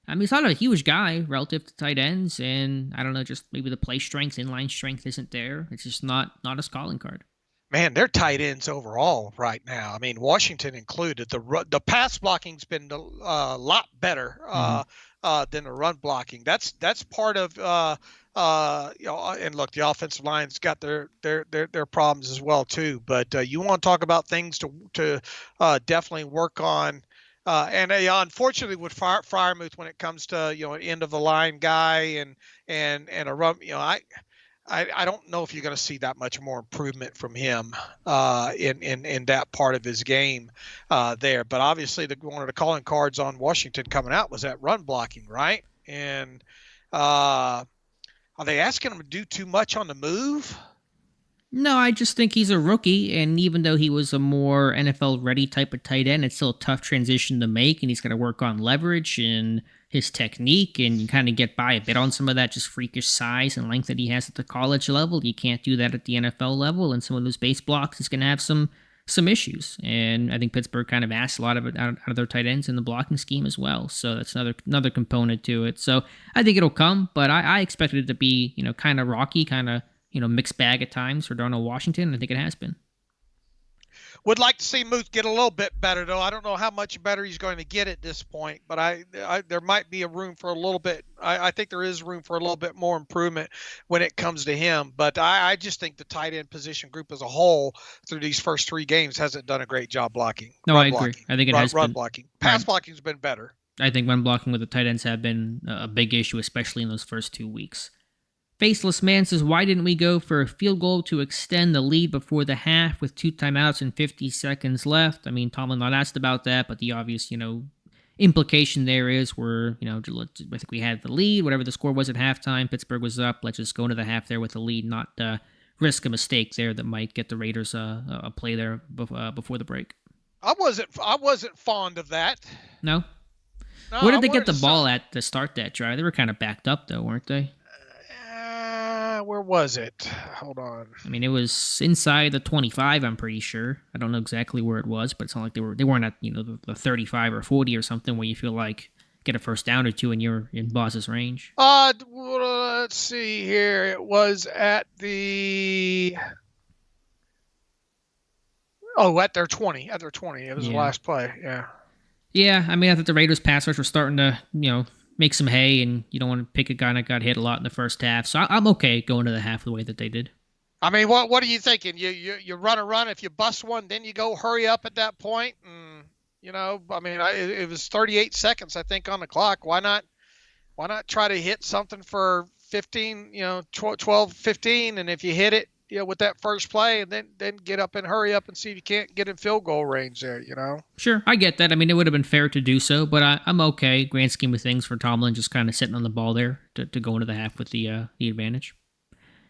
S1: I mean, he's not a huge guy relative to tight ends, and I don't know, just maybe the play strength, inline strength isn't there. It's just not his calling card.
S2: Man, they're tight ends overall right now. I mean, Washington included. The pass blocking's been a lot better than the run blocking. That's part of and look, the offensive line's got their problems as well too. But you want to talk about things to definitely work on. And unfortunately, with Freiermuth, when it comes to an end of the line guy and a run, I don't know if you're going to see that much more improvement from him in that part of his game there. But obviously, one of the calling cards on Washington coming out was that run blocking, right? And are they asking him to do too much on the move?
S1: No, I just think he's a rookie, and even though he was a more NFL-ready type of tight end, it's still a tough transition to make, and he's got to work on leverage and his technique, and you kind of get by a bit on some of that just freakish size and length that he has at the college level. You can't do that at the NFL level, and some of those base blocks, he's going to have some issues, and I think Pittsburgh kind of asked a lot of it out of their tight ends in the blocking scheme as well, so that's another component to it. So I think it'll come, but I expected it to be, kind of rocky, kind of, mixed bag at times for Darnell Washington. I think it has been.
S2: Would like to see Muth get a little bit better, though. I don't know how much better he's going to get at this point, but I there might be a room for a little bit. I think there is room for a little bit more improvement when it comes to him. But I just think the tight end position group as a whole through these first 3 games hasn't done a great job blocking.
S1: No, I agree. I think it has
S2: run blocking. Pass blocking has been better.
S1: I think run blocking with the tight ends have been a big issue, especially in those first 2 weeks. Faceless Man says, why didn't we go for a field goal to extend the lead before the half with 2 timeouts and 50 seconds left? I mean, Tomlin not asked about that, but the obvious, implication there is I think we had the lead, whatever the score was at halftime. Pittsburgh was up. Let's just go into the half there with the lead, not risk a mistake there that might get the Raiders a play there before the break.
S2: I wasn't fond of that.
S1: No? Where did they get the ball at to start that drive? They were kind of backed up, though, weren't they?
S2: Where was it? Hold on.
S1: I mean, it was inside the 25, I'm pretty sure. I don't know exactly where it was, but it's not like they weren't at, the 35 or 40 or something where you feel like get a first down or two and you're in Boss's range.
S2: Let's see here. It was at the... at their 20. At their 20. It was the last play, yeah.
S1: Yeah, I mean, I thought the Raiders pass rush were starting to, make some hay, and you don't want to pick a guy that got hit a lot in the first half. So I'm okay going to the half the way that they did.
S2: I mean, what are you thinking? You run a run. If you bust one, then you go hurry up at that point. And, I mean, it was 38 seconds, I think, on the clock. Why not try to hit something for 15, 12, 15, and if you hit it, with that first play, and then get up and hurry up and see if you can't get in field goal range there,
S1: Sure, I get that. I mean, it would have been fair to do so, but I'm okay, grand scheme of things, for Tomlin just kind of sitting on the ball there to go into the half with the advantage.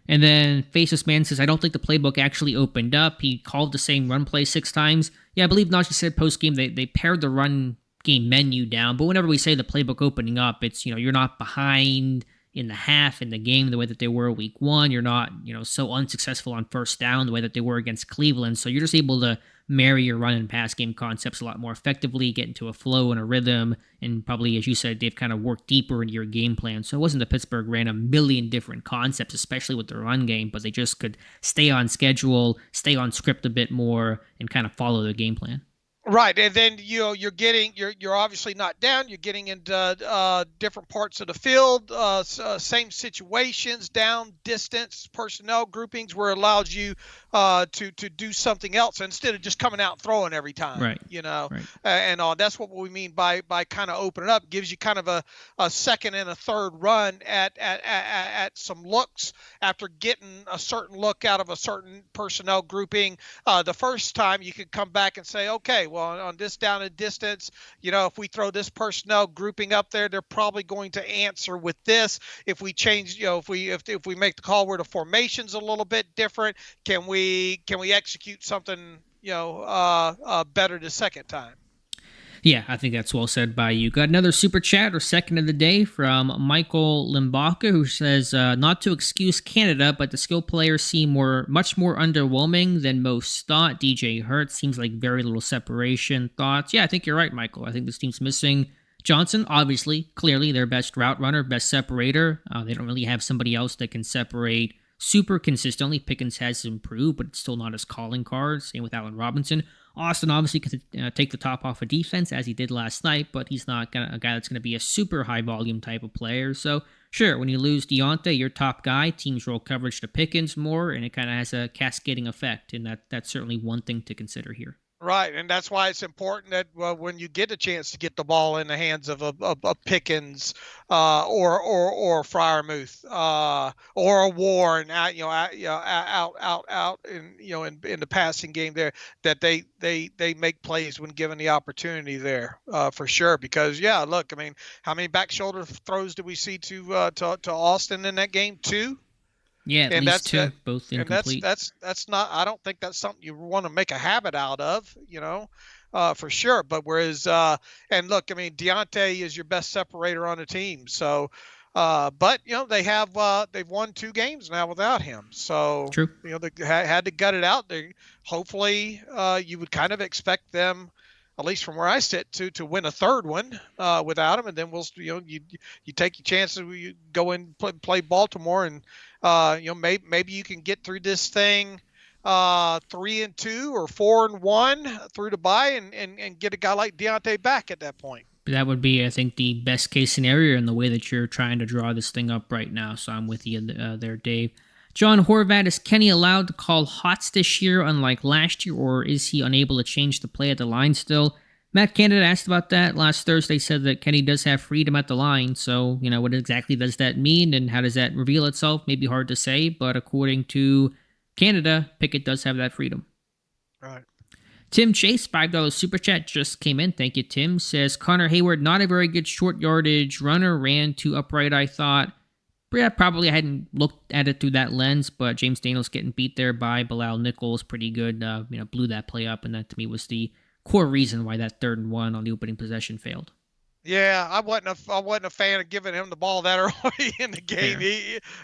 S1: And then Faceless Man says, I don't think the playbook actually opened up. He called the same run play 6 times. Yeah, I believe Najee said post-game they pared the run game menu down, but whenever we say the playbook opening up, it's, you're not behind in the half, in the game, the way that they were week one. You're not, so unsuccessful on first down the way that they were against Cleveland. So you're just able to marry your run and pass game concepts a lot more effectively, get into a flow and a rhythm, and probably, as you said, they've kind of worked deeper into your game plan. So it wasn't that Pittsburgh ran a million different concepts, especially with the run game, but they just could stay on schedule, stay on script a bit more, and kind of follow their game plan.
S2: Right, and then you're obviously not down. You're getting into different parts of the field, same situations, down, distance, personnel groupings, where it allows you to do something else instead of just coming out and throwing every time.
S1: Right.
S2: Right. And that's what we mean by kind of opening up. Gives you kind of a second and a third run at some looks after getting a certain look out of a certain personnel grouping. The first time you could come back and say, okay, well, on this down and distance, if we throw this personnel grouping up there, they're probably going to answer with this. If we change, if we make the call where the formation's a little bit different, can we execute something, better the second time?
S1: Yeah, I think that's well said by you. Got another super chat or second of the day from Michael Limbaka, who says, not to excuse Canada, but the skill players seem much more underwhelming than most thought. DJ Hurts seems like very little separation. Thoughts? Yeah, I think you're right, Michael. I think this team's missing Johnson, obviously, clearly their best route runner, best separator. They don't really have somebody else that can separate super consistently. Pickens has improved, but it's still not his calling card. Same with Allen Robinson. Austin obviously can take the top off of defense, as he did last night, but he's not a guy that's going to be a super high-volume type of player. So, sure, when you lose Deontay, your top guy, teams roll coverage to Pickens more, and it kind of has a cascading effect, and that's certainly one thing to consider here.
S2: Right, and that's why it's important that when you get a chance to get the ball in the hands of a Pickens or Freiermuth or a Warren out in the passing game there, that they make plays when given the opportunity there for sure. Because look, I mean, how many back shoulder throws did we see to Austin in that game? 2.
S1: Yeah, at least 2, both incomplete.
S2: And that's not. I don't think that's something you want to make a habit out of, for sure. But whereas, and look, I mean, Deontay is your best separator on the team. So, but they've won 2 games now without him. So,
S1: true.
S2: They had to gut it out. Hopefully, you would kind of expect them, at least from where I sit, to win a third one without him, and then you take your chances. You go in play Baltimore, and maybe you can get through this thing 3-2 or 4-1 through the bye, and get a guy like Deontay back at that point.
S1: That would be, I think, the best case scenario in the way that you're trying to draw this thing up right now. So I'm with you there, Dave. John Horvat, is Kenny allowed to call hots this year unlike last year, or is he unable to change the play at the line still? Matt Canada asked about that last Thursday, said that Kenny does have freedom at the line. So, what exactly does that mean, and how does that reveal itself? Maybe hard to say, but according to Canada, Pickett does have that freedom.
S2: Right.
S1: Tim Chase, $5 super chat just came in. Thank you, Tim. Says, Connor Hayward, not a very good short yardage runner, ran too upright, I thought. Yeah, probably I hadn't looked at it through that lens, but James Daniels getting beat there by Bilal Nichols, pretty good. Blew that play up, and that to me was the core reason why that 3rd and 1 on the opening possession failed.
S2: Yeah, I wasn't a fan of giving him the ball that early in the game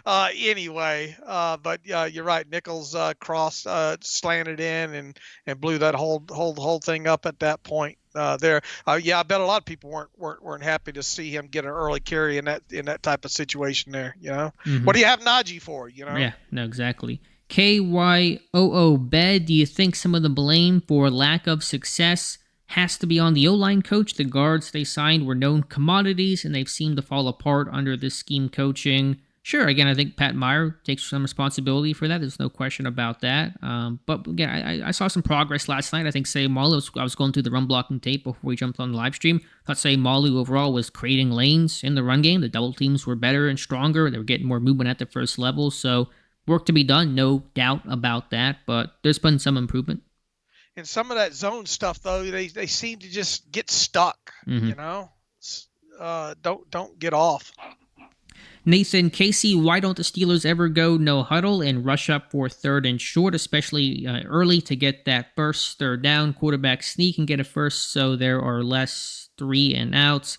S2: anyway. But you're right. Nichols crossed, slanted in, and blew that whole thing up at that point. There, I bet a lot of people weren't happy to see him get an early carry in that type of situation there.
S1: Mm-hmm.
S2: What do you have Najee for?
S1: Yeah, no, exactly. KYOO Bed, do you think some of the blame for lack of success has to be on the O-line coach? The guards they signed were known commodities, and they've seemed to fall apart under this scheme coaching. Sure, again, I think Pat Meyer takes some responsibility for that. There's no question about that. But again, I saw some progress last night. I think Sayamalu, I was going through the run blocking tape before we jumped on the live stream. I thought Sayamalu overall was creating lanes in the run game. The double teams were better and stronger. They were getting more movement at the first level. So work to be done, no doubt about that. But there's been some improvement.
S2: And some of that zone stuff, though, they seem to just get stuck.
S1: Mm-hmm.
S2: Don't get off.
S1: Nathan Casey, why don't the Steelers ever go no huddle and rush up for 3rd and short, especially early to get that first 3rd down? Quarterback sneak and get a first, so there are less 3 and outs.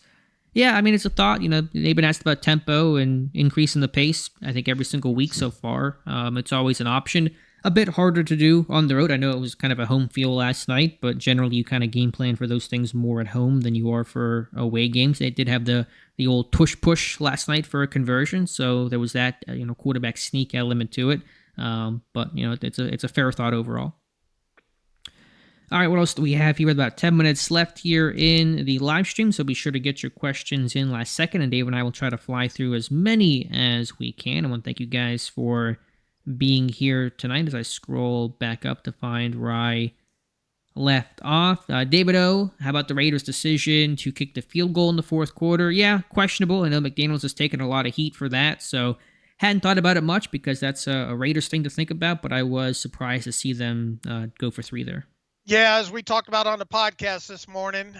S1: Yeah, I mean, it's a thought. They've been asked about tempo and increasing the pace, I think, every single week so far. It's always an option. A bit harder to do on the road. I know it was kind of a home feel last night, but generally you kind of game plan for those things more at home than you are for away games. They did have the old tush-push last night for a conversion, so there was that quarterback sneak element to it. But it's a fair thought overall. All right, what else do we have here? About 10 minutes left here in the live stream, so be sure to get your questions in last second, and Dave and I will try to fly through as many as we can. I want to thank you guys for being here tonight as I scroll back up to find where I left off. David O, how about the Raiders' decision to kick the field goal in the fourth quarter? Yeah, questionable. I know McDaniels has taken a lot of heat for that, so hadn't thought about it much because that's a Raiders thing to think about, but I was surprised to see them go for 3 there.
S2: Yeah, as we talked about on the podcast this morning,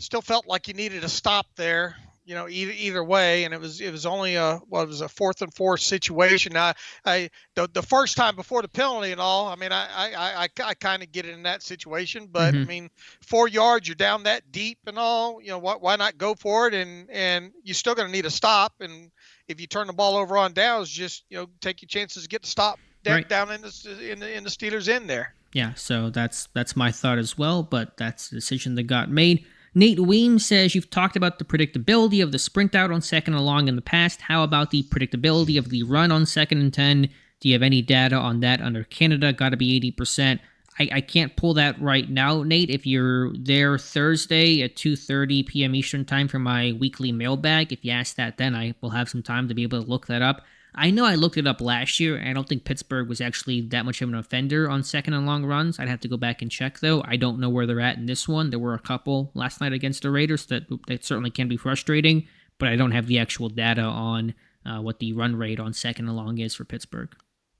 S2: still felt like you needed a stop there. Either way, and it was only a 4th and 4 situation. The first time before the penalty and all, I mean, I kind of get it in that situation, but I mean, 4 yards, you're down that deep and all. Why not go for it? And you're still going to need a stop. And if you turn the ball over on downs, just take your chances to get the stop down in the Steelers' end there.
S1: Yeah, so that's my thought as well, but that's the decision that got made. Nate Weems says, you've talked about the predictability of the sprint out on 2nd and long in the past. How about the predictability of the run on 2nd and 10? Do you have any data on that under Canada? Got to be 80%. I can't pull that right now, Nate. If you're there Thursday at 2:30 p.m. Eastern time for my weekly mailbag, if you ask that then, I will have some time to be able to look that up. I know I looked it up last year. I don't think Pittsburgh was actually that much of an offender on 2nd and long runs. I'd have to go back and check, though. I don't know where they're at in this one. There were a couple last night against the Raiders that certainly can be frustrating, but I don't have the actual data on what the run rate on 2nd and long is for Pittsburgh.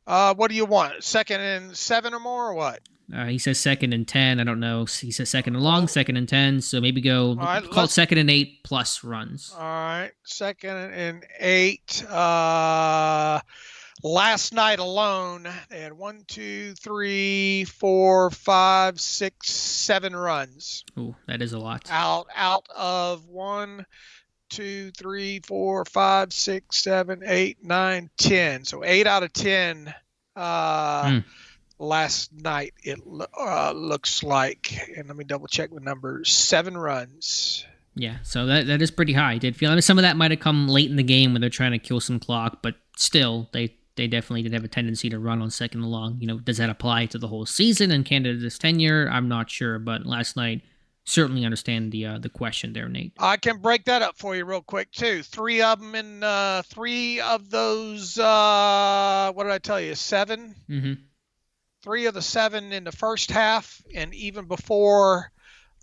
S2: What do you want? 2nd and 7 or more, or what?
S1: He says 2nd and 10. I don't know. He says 2nd and long, 2nd and 10. So maybe call it 2nd and 8 plus runs.
S2: All right. 2nd and 8. Last night alone, they had 1, 2, 3, 4, 5, 6, 7 runs.
S1: Ooh, that is a lot.
S2: Out of 1, 2, 3, 4, 5, 6, 7, 8, 9, 10. So 8 out of 10. Last night, it looks like, and let me double check the numbers, 7 runs.
S1: Yeah, so that is pretty high. I did feel some of that might have come late in the game when they're trying to kill some clock, but still, they definitely did have a tendency to run on 2nd and long. Does that apply to the whole season and Canada's tenure? I'm not sure, but last night, certainly understand the question there, Nate.
S2: I can break that up for you real quick, too. 3 of them in 3 of those, what did I tell you, 7?
S1: Mm-hmm.
S2: 3 of the 7 in the first half, and even before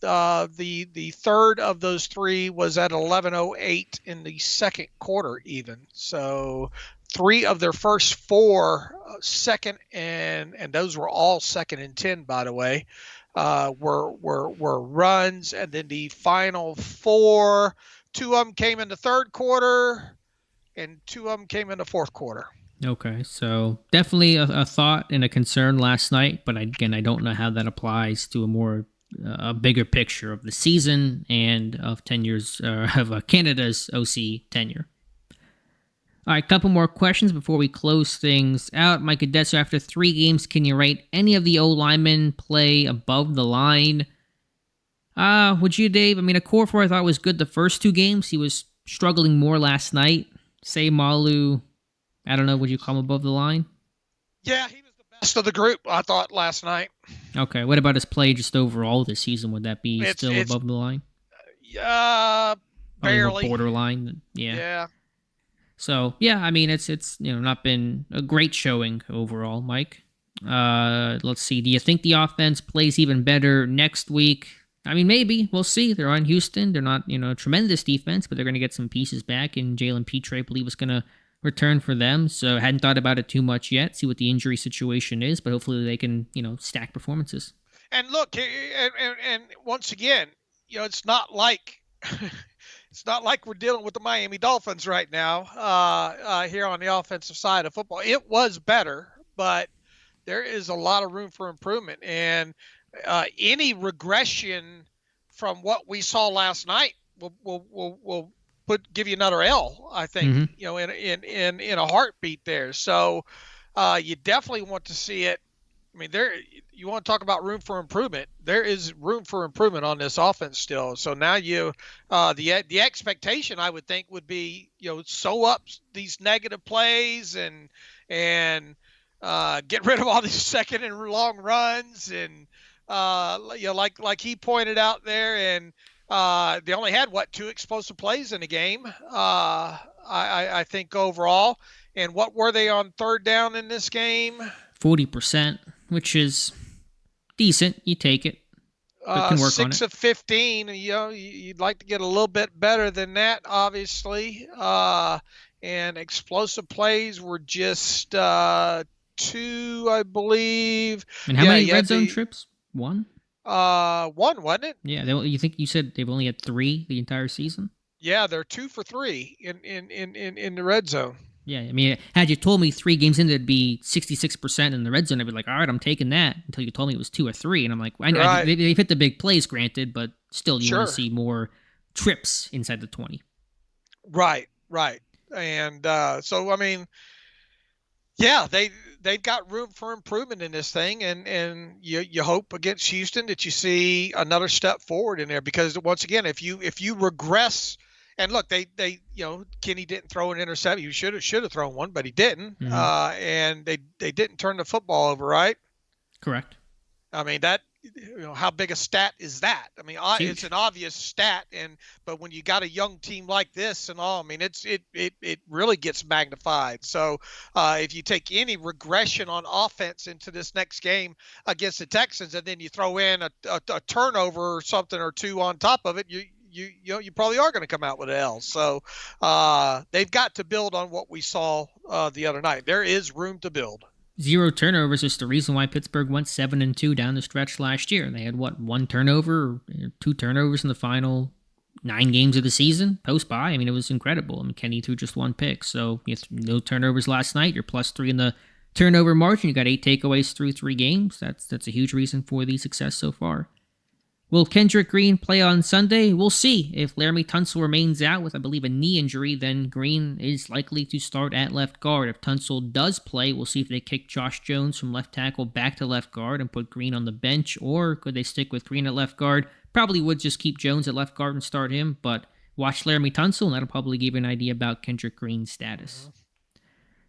S2: the third of those 3 was at 11:08 in the second quarter even. So 3 of their first 4 second and those were all 2nd and 10, by the way, were runs, and then the final 4, 2 of them came in the third quarter and 2 of them came in the fourth quarter.
S1: Okay, so definitely a thought and a concern last night, but again, I don't know how that applies to a bigger picture of the season and of tenures of Canada's OC tenure. All right, a couple more questions before we close things out. Mike Odessa, after 3 games, can you rate any of the O-linemen play above the line? Would you, Dave? I mean, Okorafor I thought was good the first 2 games. He was struggling more last night. Say Malu, I don't know, would you call him above the line?
S2: Yeah, he was the best of the group, I thought, last night.
S1: Okay, what about his play just overall this season? Would that be still above the line?
S2: Barely.
S1: Borderline? Yeah.
S2: Yeah.
S1: So, yeah, I mean, it's not been a great showing overall, Mike. Let's see. Do you think the offense plays even better next week? I mean, maybe. We'll see. They're on Houston. They're not, tremendous defense, but they're going to get some pieces back, and Jalen Petre, I believe, is going to return for them. So I hadn't thought about it too much yet, see what the injury situation is, but hopefully they can, stack performances.
S2: And look, and once again, it's not like we're dealing with the Miami Dolphins right now here on the offensive side of football. It was better, but there is a lot of room for improvement. And any regression from what we saw last night will give you another L, I think,
S1: Mm-hmm.
S2: in a heartbeat there. So you definitely want to see it. I mean, you want to talk about room for improvement. There is room for improvement on this offense still. So now the expectation, I would think, would be, sew up these negative plays and get rid of all these second and long runs and like he pointed out there, and they only had two explosive plays in the game. I think overall. And what were they on third down in this game?
S1: 40%, which is decent. You take it, but can work on it.
S2: 6 of 15. You'd like to get a little bit better than that, obviously. And explosive plays were just 2, I believe.
S1: And how many red zone trips? 1?
S2: 1, wasn't it?
S1: Yeah. You said they've only had 3 the entire season?
S2: Yeah, they're 2 for 3 in the red zone.
S1: Yeah, I mean, had you told me 3 games in it'd be 66% in the red zone, I'd be like, all right, I'm taking that. Until you told me it was 2 or 3, and I'm like, I know
S2: right.
S1: They've hit the big plays, granted, but still, you want to
S2: Sure.
S1: see more trips inside the 20.
S2: Right. And so, I mean, yeah, they've got room for improvement in this thing, and you hope against Houston that you see another step forward in there, because once again, if you regress. And look, they Kenny didn't throw an interception. He should have thrown one, but he didn't.
S1: Mm-hmm.
S2: And they didn't turn the football over, right?
S1: Correct.
S2: I mean, that, how big a stat is that? I mean, it's an obvious stat, but when you got a young team like this and all, I mean, it really gets magnified. So if you take any regression on offense into this next game against the Texans, and then you throw in a turnover or something or 2 on top of it, you probably are going to come out with an L. So they've got to build on what we saw the other night. There is room to build.
S1: 0 turnovers is the reason why Pittsburgh went 7-2 down the stretch last year. They had 1 turnover, or 2 turnovers in the final 9 games of the season post-bye. I mean, it was incredible. I mean, Kenny threw just 1 pick, so you have no turnovers last night. You're +3 in the turnover margin. You got 8 takeaways through 3 games. That's a huge reason for the success so far. Will Kendrick Green play on Sunday? We'll see. If Laramie Tunsil remains out with, I believe, a knee injury, then Green is likely to start at left guard. If Tunsil does play, we'll see if they kick Josh Jones from left tackle back to left guard and put Green on the bench, or could they stick with Green at left guard? Probably would just keep Jones at left guard and start him, but watch Laramie Tunsil, and that'll probably give you an idea about Kendrick Green's status.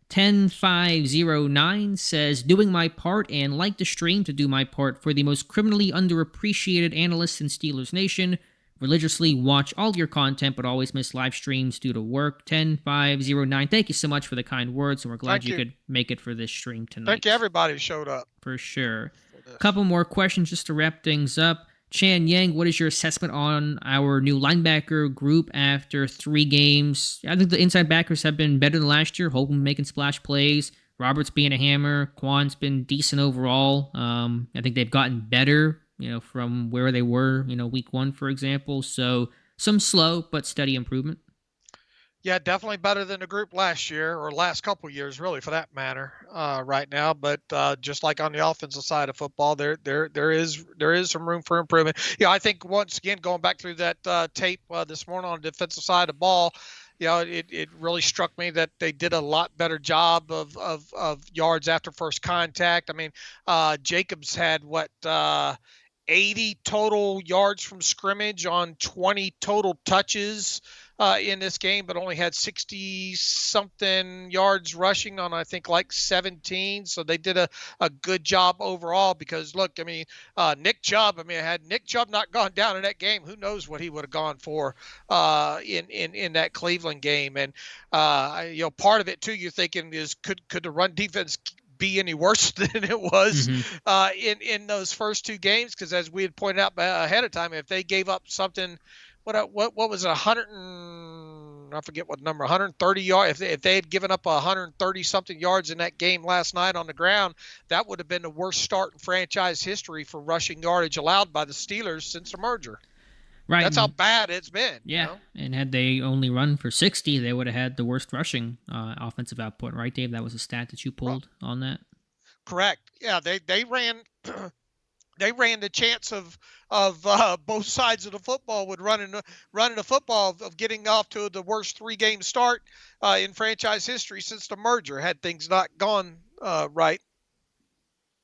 S1: 10509 says, doing my part and like the stream to do my part for the most criminally underappreciated analysts in Steelers Nation. Religiously watch all your content, but always miss live streams due to work. 10509. Thank you so much for the kind words, and we're glad you could make it for this stream tonight.
S2: Thank you, everybody who showed up.
S1: For sure. A couple more questions just to wrap things up. Chan Yang, what is your assessment on our new linebacker group after 3 games? I think the inside backers have been better than last year. Holcomb making splash plays. Roberts being a hammer. Quan's been decent overall. I think they've gotten better, from where they were, week 1, for example. So some slow but steady improvement.
S2: Yeah, definitely better than the group last year, or last couple of years, really, for that matter, right now. But just like on the offensive side of football, there is some room for improvement. I think once again, going back through that tape this morning on the defensive side of the ball, it really struck me that they did a lot better job of yards after first contact. I mean, Jacobs had 80 total yards from scrimmage on 20 total touches in this game, but only had 60-something yards rushing on, I think, 17. So they did a good job overall, because, look, I mean, Nick Chubb, had Nick Chubb not gone down in that game, who knows what he would have gone for in that Cleveland game. And, part of it, too, you're thinking is could the run defense be any worse than it was in those first 2 games? Because as we had pointed out ahead of time, if they gave up something, what was it, 130 yards, if they had given up 130 something yards in that game last night on the ground, that would have been the worst start in franchise history for rushing yardage allowed by the Steelers since the merger.
S1: Right.
S2: That's how bad it's been.
S1: Yeah. And had they only run for 60, they would have had the worst rushing offensive output, right, Dave? That was a stat that you pulled on that.
S2: Correct. Yeah, they ran they ran the chance of both sides of the football would running the football of getting off to the worst 3-game start in franchise history since the merger, had things not gone right.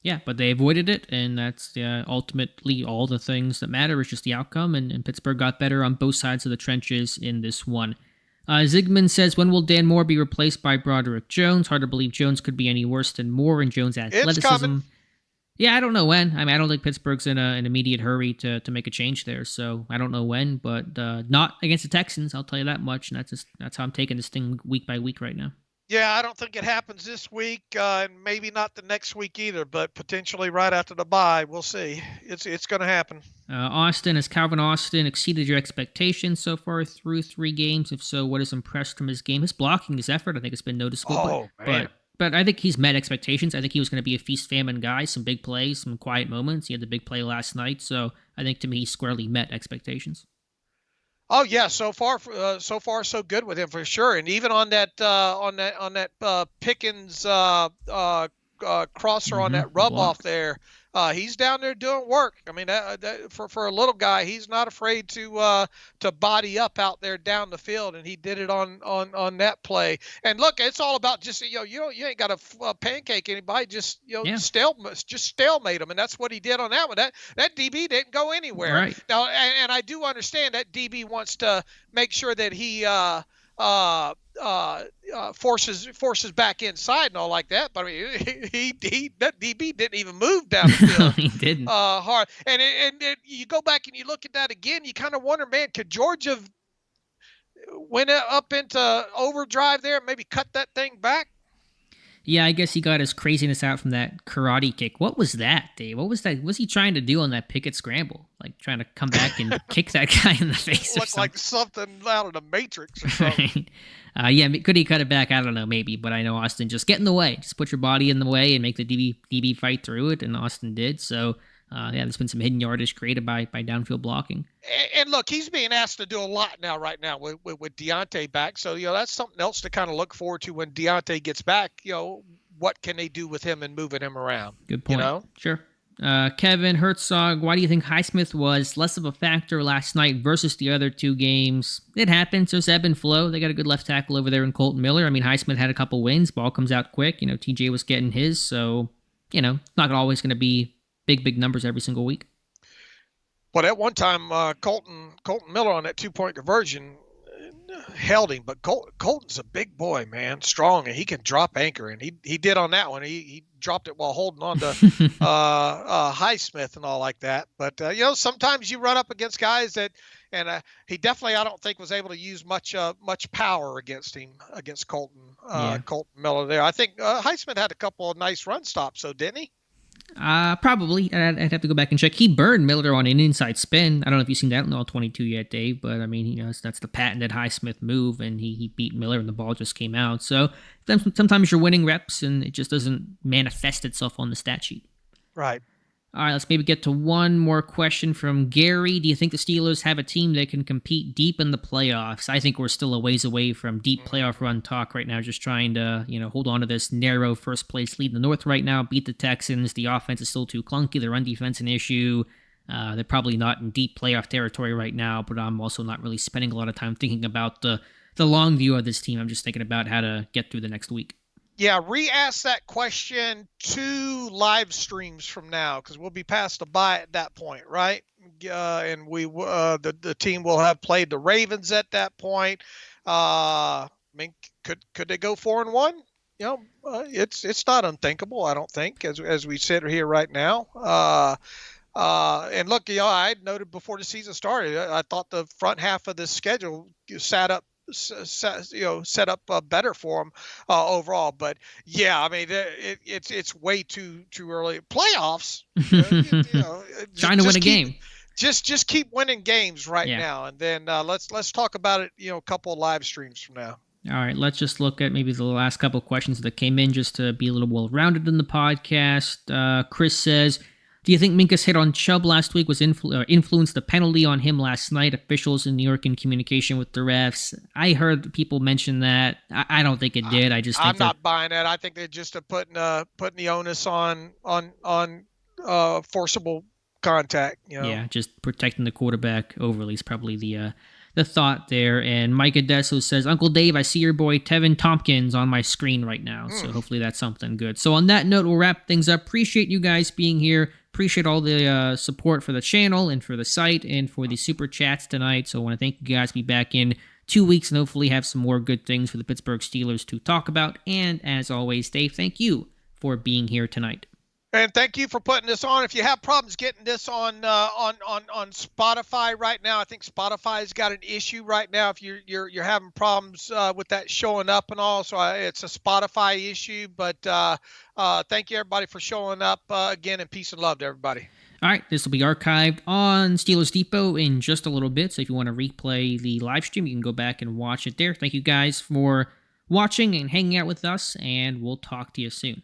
S1: Yeah, but they avoided it, and that's ultimately all the things that matter. It's just the outcome, and Pittsburgh got better on both sides of the trenches in this one. Zygmunt says, when will Dan Moore be replaced by Broderick Jones? Hard to believe Jones could be any worse than Moore in Jones' athleticism.
S2: It's coming.
S1: Yeah, I don't know when. I mean, I don't think Pittsburgh's in an immediate hurry to make a change there, so I don't know when, but not against the Texans, I'll tell you that much, and that's how I'm taking this thing week by week right now.
S2: Yeah, I don't think it happens this week, and maybe not the next week either, but potentially right after the bye. We'll see. It's going to happen.
S1: Austin, has Calvin Austin exceeded your expectations so far through 3 games? If so, what has impressed from his game? His blocking, his effort, I think has been noticeable. But I think he's met expectations. I think he was going to be a feast-famine guy, some big plays, some quiet moments. He had the big play last night, so I think to me he squarely met expectations.
S2: Oh yeah, so far so good with him for sure. And even on that Pickens crosser on that rub off there, he's down there doing work. I mean, for a little guy, he's not afraid to body up out there down the field, and he did it on that play. And look, it's all about just you ain't got to pancake anybody, just stalemate them, and that's what he did on that one. That DB didn't go anywhere.
S1: Right.
S2: Now, and I do understand that DB wants to make sure that he forces back inside and all like that, but I mean, that DB didn't even move down the field.
S1: He didn't.
S2: Hard, and you go back and you look at that again, you kind of wonder, man, could Georgia went up into overdrive there, maybe cut that thing back?
S1: Yeah, I guess he got his craziness out from that karate kick. What was that, Dave? What was that? What was he trying to do on that Pickett scramble? Like trying to come back and kick that guy in the face or
S2: something? Looked like something out of the Matrix or something.
S1: Yeah, could he cut it back? I don't know, maybe. But I know Austin, just get in the way. Just put your body in the way and make the DB fight through it, and Austin did. So, yeah, there's been some hidden yardage created by downfield blocking.
S2: And look, he's being asked to do a lot right now with Deontay back. So, that's something else to kind of look forward to when Deontay gets back. What can they do with him and moving him around?
S1: Good point. Sure. Kevin Herzog, why do you think Highsmith was less of a factor last night versus the other 2 games? It happens. There's ebb and flow. They got a good left tackle over there in Colton Miller. I mean, Highsmith had a couple wins. Ball comes out quick. TJ was getting his. So, it's not always going to be big numbers every single week.
S2: But at one time, Colton Miller on that 2-point conversion held him. But Colton's a big boy, man, strong, and he can drop anchor. And he did on that one. He dropped it while holding on to Highsmith and all like that. But, sometimes you run up against guys that – and he definitely, I don't think, was able to use much power against Colton Miller there. I think Highsmith had a couple of nice run stops, so didn't he?
S1: Probably. I'd have to go back and check. He burned Miller on an inside spin. I don't know if you've seen that in all 22 yet, Dave, but I mean, that's the patented Highsmith move, and he beat Miller and the ball just came out. So sometimes you're winning reps and it just doesn't manifest itself on the stat sheet.
S2: Right.
S1: All right, let's maybe get to one more question from Gary. Do you think the Steelers have a team that can compete deep in the playoffs? I think we're still a ways away from deep playoff run talk right now, just trying to, hold on to this narrow first place lead in the North right now, beat the Texans. The offense is still too clunky. The run defense an issue. They're probably not in deep playoff territory right now, but I'm also not really spending a lot of time thinking about the long view of this team. I'm just thinking about how to get through the next week.
S2: Yeah, re-ask that question 2 live streams from now, because we'll be past the bye at that point, right? And we the team will have played the Ravens at that point. I mean, could they go 4-1? It's not unthinkable, I don't think, as we sit here right now. And look, I noted before the season started, I thought the front half of the schedule set up better for them overall. But yeah, I mean, it's way too early. Playoffs,
S1: trying to win a game.
S2: Just keep winning games now, and then let's talk about it. A couple of live streams from now.
S1: All right, let's just look at maybe the last couple of questions that came in, just to be a little well-rounded in the podcast. Chris says, do you think Minka's hit on Chubb last week was influenced the penalty on him last night? Officials in New York in communication with the refs. I heard people mention that. I don't think it did. I'm
S2: not buying that. I think they're just putting the onus on forcible contact.
S1: Yeah, just protecting the quarterback overly is probably the thought there. And Mike Adesso says, Uncle Dave, I see your boy Tevin Tompkins on my screen right now. So hopefully that's something good. So on that note, we'll wrap things up. Appreciate you guys being here. Appreciate all the support for the channel and for the site and for the super chats tonight. So I want to thank you guys. Be back in 2 weeks and hopefully have some more good things for the Pittsburgh Steelers to talk about. And as always, Dave, thank you for being here tonight.
S2: And thank you for putting this on. If you have problems getting this on Spotify right now, I think Spotify's got an issue right now. If you're having problems with that showing up and all, so it's a Spotify issue. But thank you everybody for showing up again, and peace and love to everybody.
S1: All right, this will be archived on Steelers Depot in just a little bit. So if you want to replay the live stream, you can go back and watch it there. Thank you guys for watching and hanging out with us, and we'll talk to you soon.